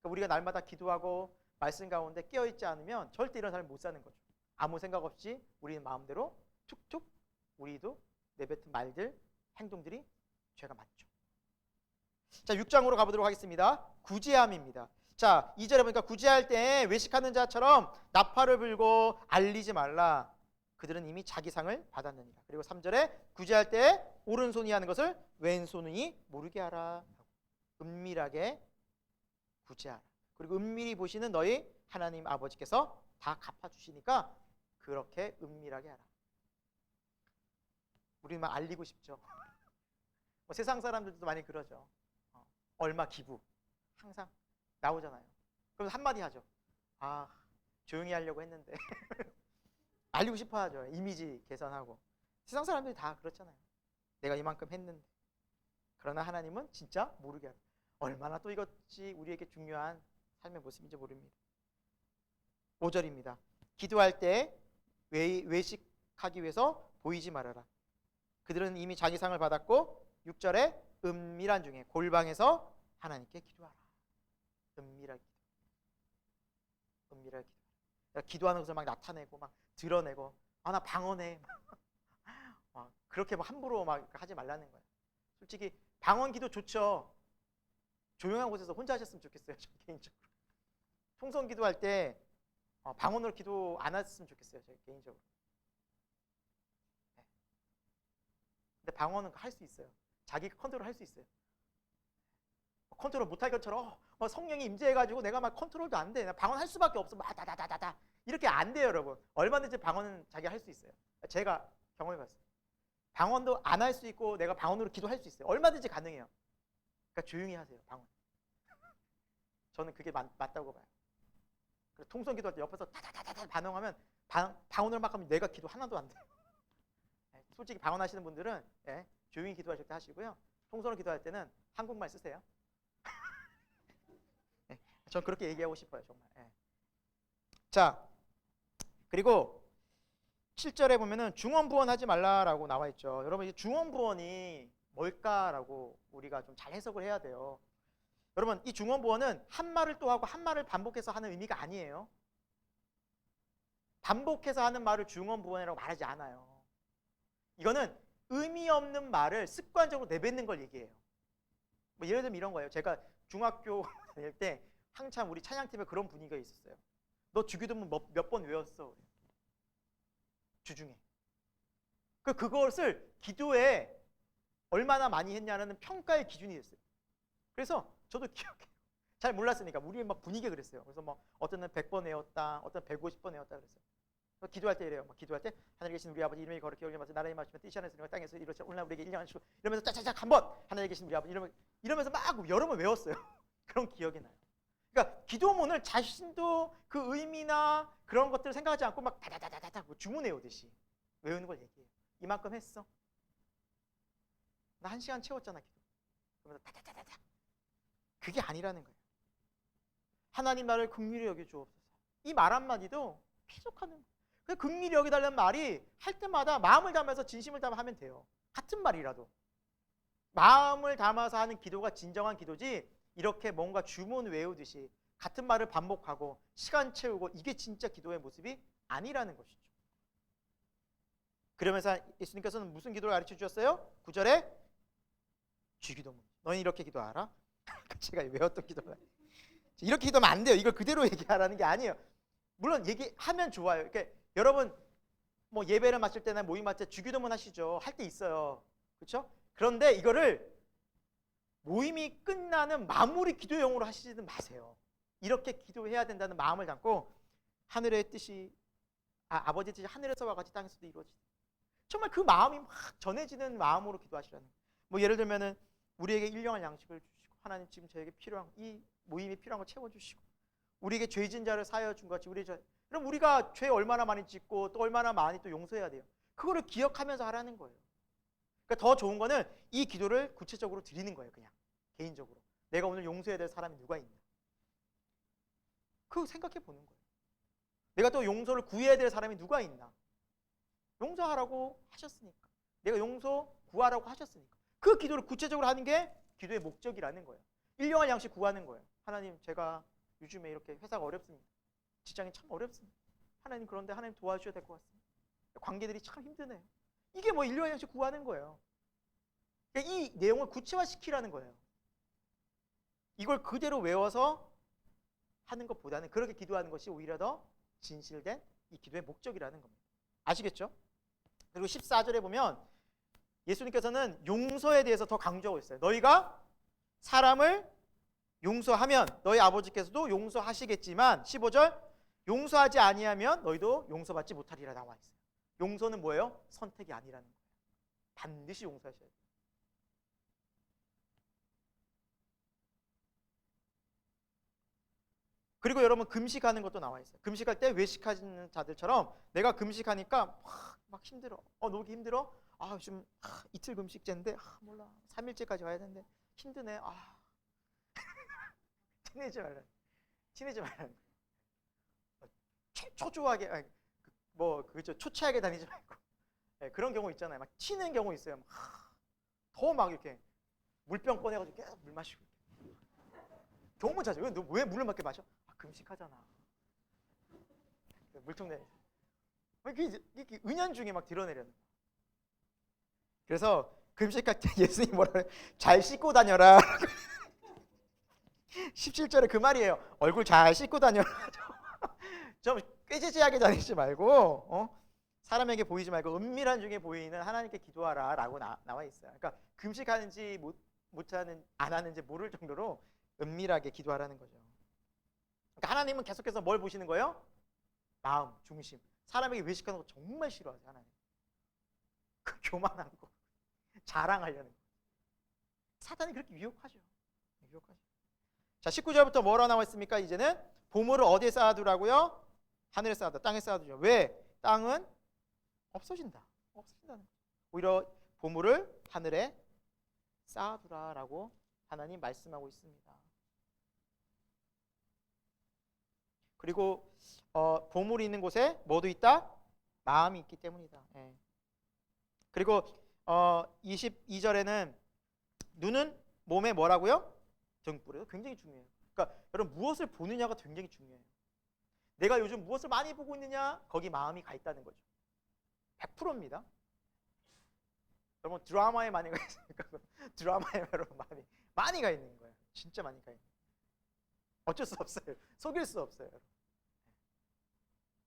그러니까 우리가 날마다 기도하고 말씀 가운데 깨어있지 않으면 절대 이런 삶을 못 사는 거죠. 아무 생각 없이 우리는 마음대로 툭툭 우리도 내뱉은 말들, 행동들이 죄가 많죠. 자, 6장으로 가보도록 하겠습니다. 구제함입니다. 자, 2절에 보니까 구제할 때 외식하는 자처럼 나팔을 불고 알리지 말라. 그들은 이미 자기 상을 받았느니라. 그리고 3절에 구제할 때 오른손이 하는 것을 왼손이 모르게 하라. 은밀하게 구제하라. 그리고 은밀히 보시는 너희 하나님 아버지께서 다 갚아주시니까 그렇게 은밀하게 하라. 우리는 막 알리고 싶죠. 뭐 세상 사람들도 많이 그러죠. 얼마 기부 항상 나오잖아요. 그럼 한마디 하죠. 아, 조용히 하려고 했는데 알리고 싶어 하죠. 이미지 개선하고. 세상 사람들이 다 그렇잖아요. 내가 이만큼 했는데 그러나 하나님은 진짜 모르게 하세요. 얼마나 또 이것이 우리에게 중요한 삶의 모습인지 모릅니다. 5절입니다. 기도할 때 외식하기 위해서 보이지 말아라. 그들은 이미 자기 상을 받았고 6절에 은밀한 중에 골방에서 하나님께 기도하라. 은밀하게 기도. 기도하는 것을 막 나타내고 막 드러내고 나 방언해 막 그렇게 막 함부로 막 하지 말라는 거예요. 솔직히 방언 기도 좋죠. 조용한 곳에서 혼자 하셨으면 좋겠어요. 저 개인적으로 통성 기도할 때 방언으로 기도 안 했으면 좋겠어요. 저 개인적으로. 네. 근데 방언은 할 수 있어요. 자기 컨트롤 할 수 있어요. 컨트롤 못할 것처럼 성령이 임재해가지고 내가 막 컨트롤도 안 돼. 방언 할 수밖에 없어. 막 다다다다다 이렇게 안 돼요, 여러분. 얼마든지 방언은 자기가 할 수 있어요. 제가 경험해봤어요. 방언도 안 할 수 있고 내가 방언으로 기도할 수 있어요. 얼마든지 가능해요. 그러니까 조용히 하세요, 방언. 저는 그게 맞다고 봐요. 통성 기도할 때 옆에서 다다다다 반응하면 방언을 막 하면 내가 기도 하나도 안 돼요. 솔직히 방언하시는 분들은 조용히 기도하실 때 하시고요. 통성으로 기도할 때는 한국말 쓰세요. 전 그렇게 얘기하고 싶어요, 정말. 자, 그리고 7절에 보면은 중언부언하지 말라라고 나와 있죠. 여러분, 이 중언부언이 뭘까라고 우리가 좀 잘 해석을 해야 돼요. 여러분, 이 중언부언은 한 말을 또 하고 한 말을 반복해서 하는 의미가 아니에요. 반복해서 하는 말을 중언부언이라고 말하지 않아요. 이거는 의미 없는 말을 습관적으로 내뱉는 걸 얘기해요. 뭐 예를 들면 이런 거예요. 제가 중학교 다닐 때 한참 우리 찬양팀에 그런 분위기가 있었어요. 너 주기도문 몇 번 외웠어? 주중에. 그것을 기도에 얼마나 많이 했냐는 평가의 기준이 됐어요. 그래서 저도 기억해요. 잘 몰랐으니까 우리 막 분위기가 그랬어요. 그래서 뭐 어떤 날 100번 외웠다, 어떤 150번 외웠다 그랬어요. 기도할 때 이래요. 막 기도할 때 하늘에 계신 우리 아버지 이름이 거룩히 여기면서 나라의 말씀에 뜻이 하늘에서 땅에서 이루어져 오늘 우리에게 일령하시고 이러면서 짜자작 한번 하늘에 계신 우리 아버지 이러면서 막 여러 번 외웠어요. 그런 기억이 나요. 그러니까 기도문을 자신도 그 의미나 그런 것들을 생각하지 않고 막 다다다다다 주문 외우듯이 외우는 걸 얘기해요. 이만큼 했어. 나 1시간 채웠잖아 기도. 그러면서 다다다다다. 그게 아니라는 거예요. 하나님 나를 긍휼히 여겨 주옵소서. 이 말 한마디도 계속하는 거예요. 그 긍휼히 여기달라는 말이 할 때마다 마음을 담아서 진심을 담아 하면 돼요. 같은 말이라도. 마음을 담아서 하는 기도가 진정한 기도지 이렇게 뭔가 주문 외우듯이 같은 말을 반복하고 시간 채우고 이게 진짜 기도의 모습이 아니라는 것이죠. 그러면서 예수님께서는 무슨 기도를 가르쳐 주셨어요? 9절에 주기도문. 너희 이렇게 기도하라. 제가 외웠던 기도가 이렇게 기도하면 안 돼요. 이걸 그대로 얘기하라는 게 아니에요. 물론 얘기하면 좋아요. 그러니까 여러분 뭐 예배를 마칠 때나 모임 마칠 때 주기도문 하시죠. 할 때 있어요. 그렇죠? 그런데 이거를 모임이 끝나는 마무리 기도용으로 하시지는 마세요. 이렇게 기도해야 된다는 마음을 담고 하늘의 뜻이 아버지의 뜻이 하늘에서와 같이 땅에서도 이루어지다. 정말 그 마음이 막 전해지는 마음으로 기도하시라는 거예요. 뭐 예를 들면은 우리에게 일용할 양식을 주시고 하나님 지금 저에게 필요한 이 모임이 필요한 거 채워주시고 우리에게 죄진 자를 사하여 준 것 같이 그럼 우리가 죄 얼마나 많이 짓고 또 얼마나 많이 또 용서해야 돼요. 그거를 기억하면서 하라는 거예요. 그러니까 더 좋은 거는 이 기도를 구체적으로 드리는 거예요. 그냥 개인적으로 내가 오늘 용서해야 될 사람이 누가 있나 그거 생각해 보는 거예요. 내가 또 용서를 구해야 될 사람이 누가 있나 용서하라고 하셨으니까 내가 용서 구하라고 하셨으니까 그 기도를 구체적으로 하는 게 기도의 목적이라는 거예요. 일용할 양식 구하는 거예요. 하나님 제가 요즘에 이렇게 회사가 어렵습니다. 직장이 참 어렵습니다. 하나님 그런데 하나님 도와주셔야 될 것 같습니다. 관계들이 참 힘드네요. 이게 뭐 일용할 양식 구하는 거예요. 그러니까 이 내용을 구체화시키라는 거예요. 이걸 그대로 외워서 하는 것보다는 그렇게 기도하는 것이 오히려 더 진실된 이 기도의 목적이라는 겁니다. 아시겠죠? 그리고 14절에 보면 예수님께서는 용서에 대해서 더 강조하고 있어요. 너희가 사람을 용서하면 너희 아버지께서도 용서하시겠지만 15절 용서하지 아니하면 너희도 용서받지 못하리라 나와 있어요. 용서는 뭐예요? 선택이 아니라는 거예요. 반드시 용서하셔야 돼요. 그리고 여러분 금식하는 것도 나와 있어요. 금식할 때 외식하는 자들처럼 내가 금식하니까 막 힘들어. 너무 힘들어? 좀 이틀 금식제인데 몰라 3일째까지 와야 되는데 힘드네. 티내지 말라. 티내지 말라. 초조하게 그죠, 초췌하게 다니지 말고. 그런 경우 있잖아요. 막 튀는 경우 있어요. 더 막 이렇게 물병 꺼내가지고 계속 물 마시고. 경우 자주. 너 왜 물을 막 이렇게 마셔? 금식하잖아. 물통 내. 이게 은연중에 막 드러내려는 거야. 그래서 금식할 때 예수님이 뭐라 그래? 잘 씻고 다녀라. 17절에 그 말이에요. 얼굴 잘 씻고 다녀라. 좀 꾀지지하게 다니지 말고 사람에게 보이지 말고 은밀한 중에 보이는 하나님께 기도하라라고 나와 있어요. 그러니까 금식하는지 못하는 안 하는지 모를 정도로 은밀하게 기도하라는 거죠. 그러니까 하나님은 계속해서 뭘 보시는 거예요? 마음, 중심. 사람에게 외식하는 거 정말 싫어하세요. 하나님. 그 교만한 거, 자랑하려는 거. 사탄이 그렇게 유혹하죠. 자, 19절부터 뭐라고 나와 있습니까? 이제는 보물을 어디에 쌓아두라고요? 하늘에 쌓아둬, 땅에 쌓아두죠. 왜? 땅은 없어진다는 거죠. 오히려 보물을 하늘에 쌓아두라라고 하나님 말씀하고 있습니다. 그리고 보물이 있는 곳에 뭐도 있다? 마음이 있기 때문이다. 그리고 22절에는 눈은 몸에 뭐라고요? 등불이에요. 굉장히 중요해요. 그러니까 여러분 무엇을 보느냐가 굉장히 중요해요. 내가 요즘 무엇을 많이 보고 있느냐? 거기 마음이 가 있다는 거죠. 100%입니다. 여러분 드라마에 많이 가 있으니까 드라마에 여러분 마음이 많이 가 있는 거예요. 진짜 많이 가 있는 거예요. 어쩔 수 없어요. 속일 수 없어요.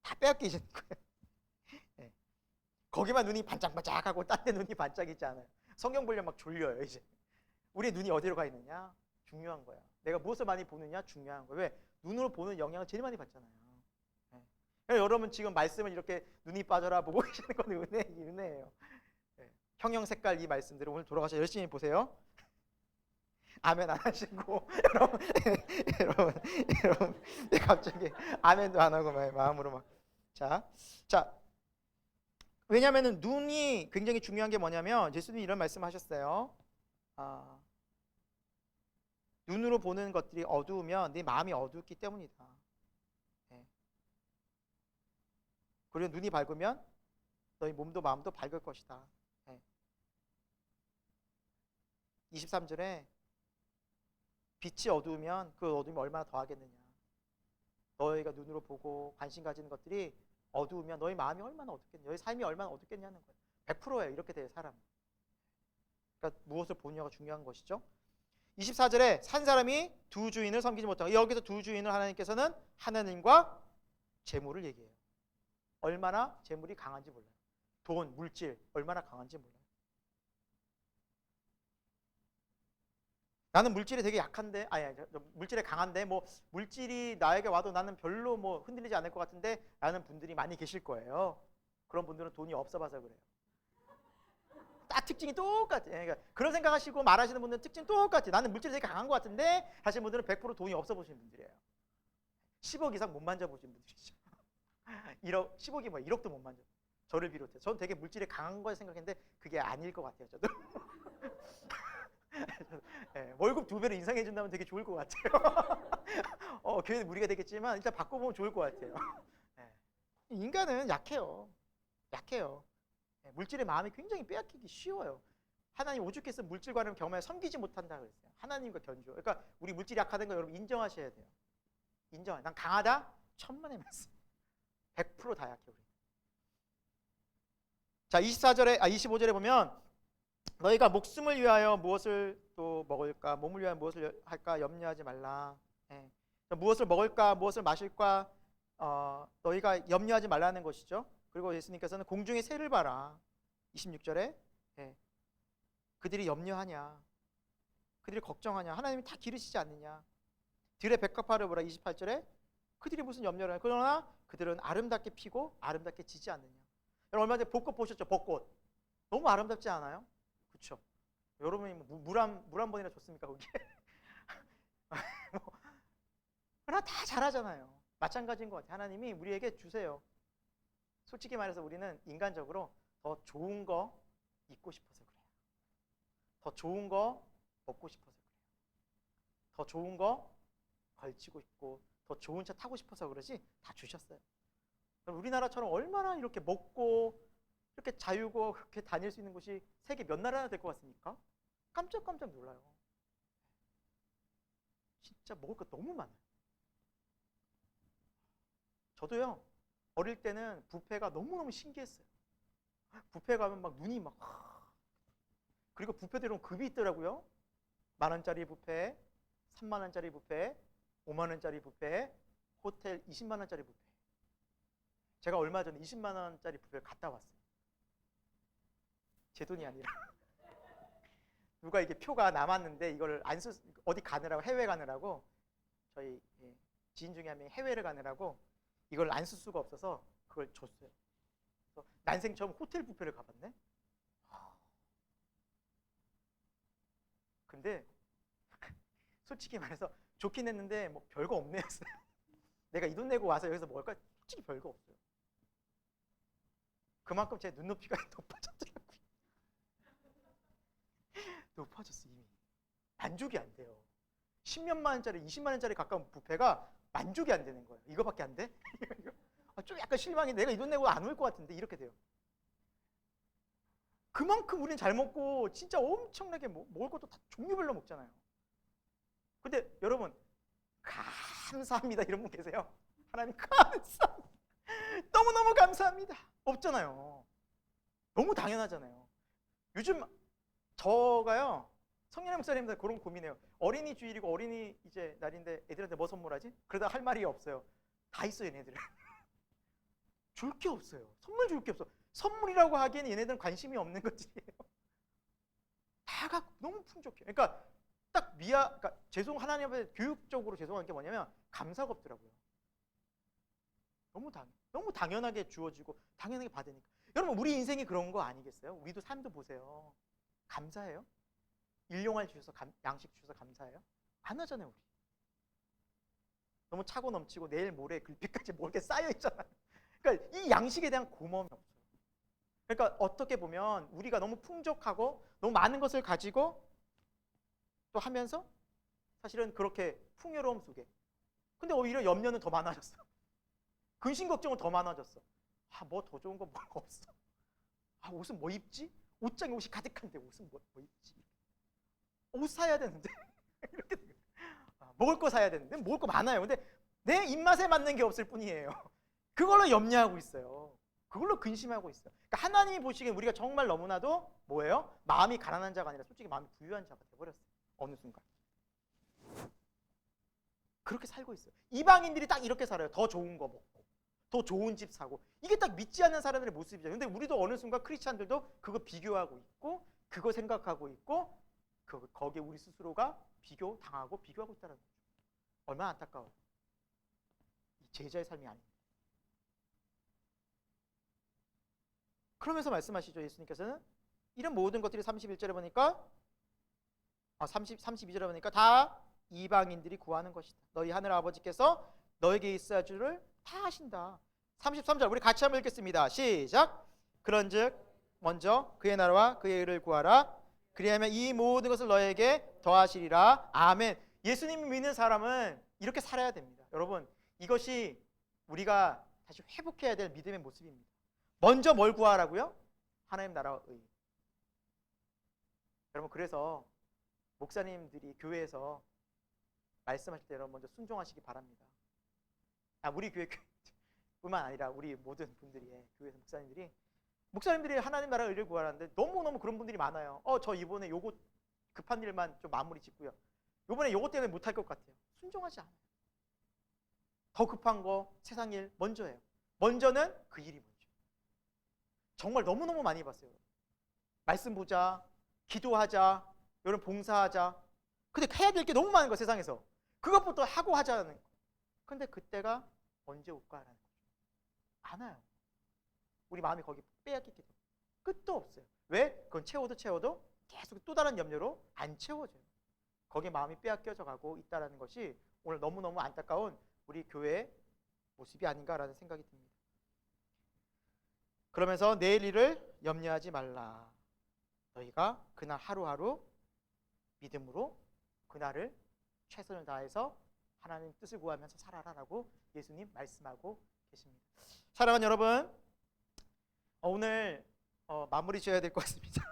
다 빼앗기시는 거예요. 거기만 눈이 반짝반짝하고 딴 데 눈이 반짝이지 않아요. 성경 보려면 막 졸려요. 이제 우리 눈이 어디로 가 있느냐? 중요한 거야. 내가 무엇을 많이 보느냐? 중요한 거야. 왜? 눈으로 보는 영향을 제일 많이 받잖아요. 여러분 지금 말씀을 이렇게 눈이 빠져라 보고 계시는 건 은혜예요. 형형 색깔 이 말씀대로 오늘 돌아가서 열심히 보세요. 아멘 안 하시고 여러분 갑자기 아멘도 안 하고 마음으로 막 자 왜냐하면 눈이 굉장히 중요한 게 뭐냐면 예수님이 이런 말씀하셨어요. 눈으로 보는 것들이 어두우면 네 마음이 어둡기 때문이다. 그리고 눈이 밝으면 너희 몸도 마음도 밝을 것이다. 23절에 빛이 어두우면 그 어둠이 얼마나 더하겠느냐. 너희가 눈으로 보고 관심 가지는 것들이 어두우면 너희 마음이 얼마나 어둡겠냐. 너희 삶이 얼마나 어둡겠냐는 거예요. 100%예요. 이렇게 될 사람. 그러니까 무엇을 보느냐가 중요한 것이죠. 24절에 산 사람이 두 주인을 섬기지 못하고, 여기서 두 주인을 하나님께서는 하나님과 재물을 얘기해요. 얼마나 재물이 강한지 몰라요. 돈, 물질 얼마나 강한지 몰라요. 나는 물질이 되게 약한데, 물질에 강한데 뭐 물질이 나에게 와도 나는 별로 뭐 흔들리지 않을 것 같은데 라는 분들이 많이 계실 거예요. 그런 분들은 돈이 없어봐서 그래요. 딱 특징이 똑같아요. 그러니까 그런 생각하시고 말하시는 분들은 특징 똑같아요. 나는 물질이 되게 강한 것 같은데 하시는 분들은 100% 돈이 없어 보시는 분들이에요. 10억 이상 못 만져보신 분들이죠. 1억, 10억이 뭐 1억도 못 만져. 저를 비롯해. 저는 되게 물질에 강한 걸 생각했는데 그게 아닐 것 같아요. 저도. 월급 2배로 인상해 준다면 되게 좋을 것 같아요. 교회 무리가 되겠지만 일단 바꿔보면 좋을 것 같아요. 인간은 약해요. 물질의 마음이 굉장히 빼앗기기 쉬워요. 하나님 오죽해서 물질과는 겸하여 섬기지 못한다 그랬어요. 하나님과 견주. 그러니까 우리 물질이 약하다는 거 여러분 인정하셔야 돼요. 난 강하다? 천만의 말씀. 100% 다 약해 우리. 자, 25절에 보면 너희가 목숨을 위하여 무엇을 또 먹을까, 몸을 위하여 무엇을 할까 염려하지 말라. 무엇을 먹을까, 무엇을 마실까 너희가 염려하지 말라는 것이죠. 그리고 예수님께서는 공중의 새를 봐라. 26절에 그들이 염려하냐, 그들이 걱정하냐, 하나님이 다 기르시지 않느냐. 들의 백합화를 보라. 28절에 그들이 무슨 염려를 하냐. 그러나 그들은 아름답게 피고 아름답게 지지 않느냐. 여러분 얼마 전에 벚꽃 보셨죠? 벚꽃 너무 아름답지 않아요? 그렇죠. 여러분이 물 한 번이나 줬습니까 거기에? 그러나 다 잘하잖아요. 마찬가지인 것 같아요. 하나님이 우리에게 주세요. 솔직히 말해서 우리는 인간적으로 더 좋은 거, 있고 싶어서 그래요. 더 좋은 거 먹고 싶어서 그래요. 더 좋은 거 걸치고 싶고 더 좋은 차 타고 싶어서 그러지 다 주셨어요. 우리나라처럼 얼마나 이렇게 먹고 이렇게 자유고 그렇게 다닐 수 있는 곳이 세계 몇 나라나 될 것 같습니까? 깜짝깜짝 놀라요. 진짜 먹을 거 너무 많아요. 저도요 어릴 때는 뷔페가 너무너무 신기했어요. 뷔페 가면 막 눈이 막 그리고 뷔페들은 급이 있더라고요. 10,000원짜리 뷔페, 30,000원짜리 뷔페, 50,000원짜리 뷔페, 호텔 200,000원짜리 뷔페. 제가 얼마 전에 200,000원짜리 뷔페를 갔다 왔어요. 제 돈이 아니라 누가 이게 표가 남았는데 이걸 안 쓰, 어디 가느라고 해외 가느라고 저희 지인 중에 한 명이 해외를 가느라고 이걸 안 쓸 수가 없어서 그걸 줬어요. 그래서 난생 처음 호텔 뷔페를 가봤네. 근데 솔직히 말해서 좋긴 했는데 뭐 별거 없네 했어요. 내가 이 돈 내고 와서 여기서 먹을까? 솔직히 별거 없어요. 그만큼 제 눈높이가 높아졌더라고요. 높아졌어 이미. 만족이 안 돼요. 10몇만 원짜리, 20만 원짜리 가까운 뷔페가 만족이 안 되는 거예요. 이거밖에 안 돼? 좀 약간 실망이 내가 이 돈 내고 안 올 것 같은데 이렇게 돼요. 그만큼 우리는 잘 먹고 진짜 엄청나게 먹을 것도 다 종류별로 먹잖아요. 근데 여러분 감사합니다 이런 분 계세요? 하나님 감사합니다. 너무너무 감사합니다. 없잖아요. 너무 당연하잖아요. 요즘 저가요 성년의 목사님들 그런 고민해요. 어린이 주일이고 어린이 이제 날인데 애들한테 뭐 선물하지? 그러다 할 말이 없어요. 다 있어요 얘네들은. 줄 게 없어요. 선물 줄 게 없어. 선물이라고 하기에는 얘네들은 관심이 없는 것들이에요. 다가 너무 풍족해. 그러니까 딱 그러니까 하나님 앞에 교육적으로 죄송한 게 뭐냐면 감사가 없더라고요. 너무 당연하게 주어지고 당연하게 받으니까. 여러분 우리 인생이 그런 거 아니겠어요? 우리도 삶도 보세요. 감사해요? 일용할 주셔서 양식 주셔서 감사해요? 안 하잖아요 우리. 너무 차고 넘치고 내일 모레 글피까지 뭐 이렇게 쌓여 있잖아요. 그러니까 이 양식에 대한 고마움이 없어요. 그러니까 어떻게 보면 우리가 너무 풍족하고 너무 많은 것을 가지고 또 하면서 사실은 그렇게 풍요로움 속에 근데 오히려 염려는 더 많아졌어. 근심 걱정은 더 많아졌어. 뭐 더 좋은 거 뭐가 없어. 옷은 뭐 입지? 옷장에 옷이 가득한데 옷은 뭐 입지? 옷 사야 되는데 이렇게 먹을 거 사야 되는데 먹을 거 많아요. 근데 내 입맛에 맞는 게 없을 뿐이에요. 그걸로 염려하고 있어요. 그걸로 근심하고 있어요. 그러니까 하나님이 보시기엔 우리가 정말 너무나도 뭐예요? 마음이 가난한 자가 아니라 솔직히 마음이 부유한 자가 돼버렸어요. 어느 순간. 그렇게 살고 있어요. 이방인들이 딱 이렇게 살아요. 더 좋은 거 먹고 더 좋은 집 사고 이게 딱 믿지 않는 사람들의 모습이죠. 근데 우리도 어느 순간 크리스찬들도 그거 비교하고 있고 그거 생각하고 있고 거기에 우리 스스로가 비교당하고 비교하고 있다는 거죠. 얼마나 안타까워요. 이 제자의 삶이 아닙니다. 그러면서 말씀하시죠. 예수님께서는 이런 모든 것들이 31절에 보니까 32절에 보니까 다 이방인들이 구하는 것이다. 너희 하늘 아버지께서 너에게 있어야 할 줄을 다 하신다. 33절 우리 같이 한번 읽겠습니다. 시작. 그런즉 먼저 그의 나라와 그의 의를 구하라. 그리하면 이 모든 것을 너에게 더하시리라. 아멘. 예수님을 믿는 사람은 이렇게 살아야 됩니다. 여러분 이것이 우리가 다시 회복해야 될 믿음의 모습입니다. 먼저 뭘 구하라고요? 하나님 나라와 의. 여러분 그래서 목사님들이 교회에서 말씀하실 때 여러분 먼저 순종하시기 바랍니다. 우리 교회뿐만 아니라 우리 모든 분들이 교회에서 목사님들이 하나님 나라 의를 구하라는데 너무너무 그런 분들이 많아요. 저 이번에 요거 급한 일만 좀 마무리 짓고요. 이번에 요거 때문에 못할 것 같아요. 순종하지 않아요. 더 급한 거 세상 일 먼저 해요. 먼저는 그 일이 먼저. 정말 너무너무 많이 봤어요. 말씀 보자, 기도하자, 여러분 봉사하자. 근데 해야 될 게 너무 많은 거예요. 세상에서. 그것부터 하고 하자는 거. 근데 그때가 언제 올까라는 거죠. 안 와요. 우리 마음이 거기 빼앗기게 돼요. 끝도 없어요. 왜? 그건 채워도 계속 또 다른 염려로 안 채워져요. 거기에 마음이 빼앗겨져 가고 있다는 것이 오늘 너무너무 안타까운 우리 교회의 모습이 아닌가라는 생각이 듭니다. 그러면서 내일 일을 염려하지 말라. 너희가 그날 하루하루 믿음으로 그날을 최선을 다해서 하나님 뜻을 구하면서 살아라라고 예수님 말씀하고 계십니다. 사랑하는 여러분, 오늘 마무리 지어야 될 것 같습니다.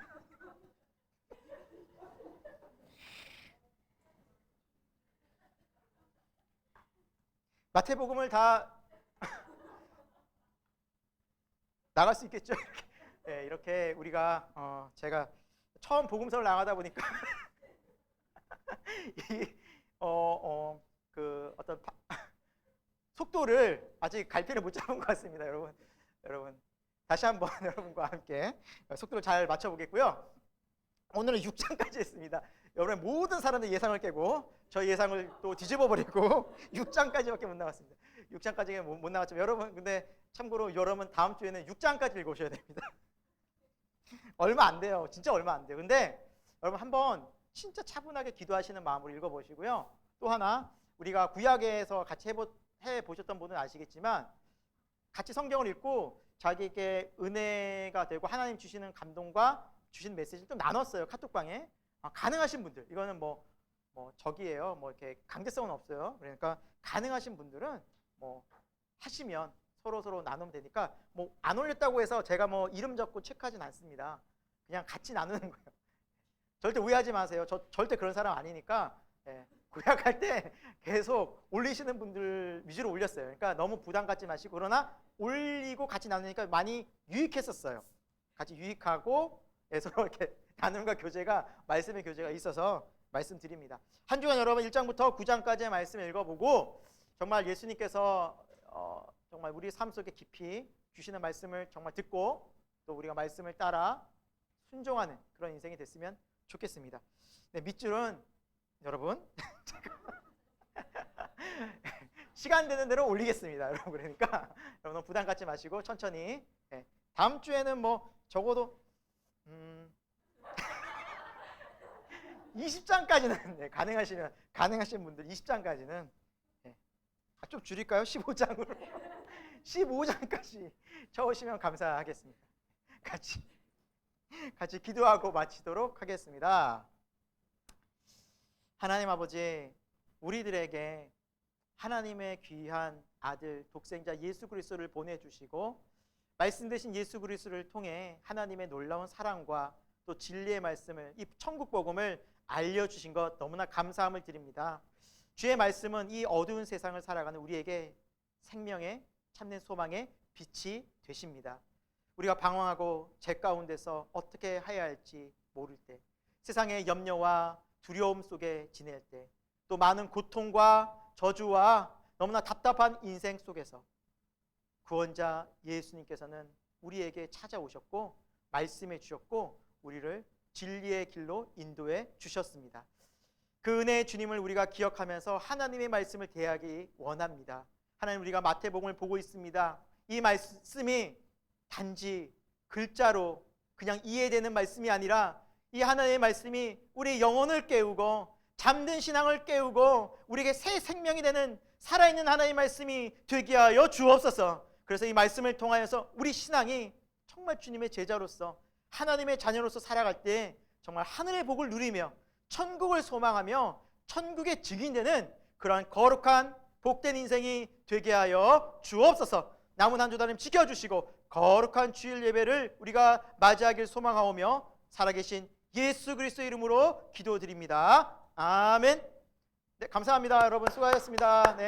마태복음을 다 나갈 수 있겠죠? 네, 이렇게 우리가 제가 처음 복음서를 나가다 보니까 그 어떤 속도를 아직 갈피를 못 잡은 것 같습니다, 여러분 다시 한번 여러분과 함께 속도를 잘 맞춰 보겠고요. 오늘은 6장까지 했습니다. 여러분 모든 사람들 예상을 깨고 저희 예상을 또 뒤집어 버리고 6장까지밖에 못 나갔습니다. 6장까지 못 나갔지만 여러분, 근데 참고로 여러분 다음 주에는 6장까지 읽으셔야 됩니다. 얼마 안 돼요. 진짜 얼마 안 돼요. 근데 여러분 한번 진짜 차분하게 기도하시는 마음으로 읽어보시고요. 또 하나, 우리가 구약에서 같이 해보셨던 분은 아시겠지만 같이 성경을 읽고 자기에게 은혜가 되고 하나님 주시는 감동과 주신 메시지를 좀 나눴어요. 카톡방에. 가능하신 분들, 이거는 뭐 적이에요. 뭐 이렇게 강제성은 없어요. 그러니까 가능하신 분들은 뭐 하시면 서로 나누면 되니까 뭐 안 올렸다고 해서 제가 뭐 이름 적고 체크하진 않습니다. 그냥 같이 나누는 거예요. 절대 오해하지 마세요. 저 절대 그런 사람 아니니까. 예, 구약할 때 계속 올리시는 분들 위주로 올렸어요. 그러니까 너무 부담 갖지 마시고, 그러나 올리고 같이 나누니까 많이 유익했었어요. 같이 유익하고 서로 이렇게 나눔과 교제가, 말씀의 교제가 있어서 말씀드립니다. 한 주간 여러분 1장부터 9장까지의 말씀을 읽어보고 정말 예수님께서 정말 우리 삶 속에 깊이 주시는 말씀을 정말 듣고 또 우리가 말씀을 따라 순종하는 그런 인생이 됐으면 좋겠습니다. 네, 밑줄은 여러분 시간 되는 대로 올리겠습니다, 여러분. 그러니까 여러분 부담 갖지 마시고 천천히. 네, 다음 주에는 뭐 적어도 20장까지는 네, 가능하신 분들 20장까지는 네. 좀 줄일까요? 15장으로 15장까지 쳐오시면 감사하겠습니다. 같이 기도하고 마치도록 하겠습니다. 하나님 아버지, 우리들에게 하나님의 귀한 아들 독생자 예수 그리스도를 보내주시고 말씀 되신 예수 그리스도를 통해 하나님의 놀라운 사랑과 또 진리의 말씀을, 이 천국 복음을 알려주신 것 너무나 감사함을 드립니다. 주의 말씀은 이 어두운 세상을 살아가는 우리에게 생명의 참된 소망의 빛이 되십니다. 우리가 방황하고 죄 가운데서 어떻게 해야 할지 모를 때, 세상의 염려와 두려움 속에 지낼 때, 또 많은 고통과 저주와 너무나 답답한 인생 속에서 구원자 예수님께서는 우리에게 찾아오셨고 말씀해 주셨고 우리를 진리의 길로 인도해 주셨습니다. 그 은혜의 주님을 우리가 기억하면서 하나님의 말씀을 대하기 원합니다. 하나님, 우리가 마태복음을 보고 있습니다. 이 말씀이 단지 글자로 그냥 이해되는 말씀이 아니라 이 하나님의 말씀이 우리의 영혼을 깨우고 잠든 신앙을 깨우고 우리에게 새 생명이 되는 살아있는 하나님의 말씀이 되게 하여 주옵소서. 그래서 이 말씀을 통하여서 우리 신앙이 정말 주님의 제자로서 하나님의 자녀로서 살아갈 때 정말 하늘의 복을 누리며 천국을 소망하며 천국의 증인되는 그러한 거룩한 복된 인생이 되게 하여 주옵소서. 남은 한 주도 하나님 지켜주시고 거룩한 주일 예배를 우리가 맞이하길 소망하오며 살아계신 예수 그리스도 이름으로 기도드립니다. 아멘. 네, 감사합니다. 여러분 수고하셨습니다. 네.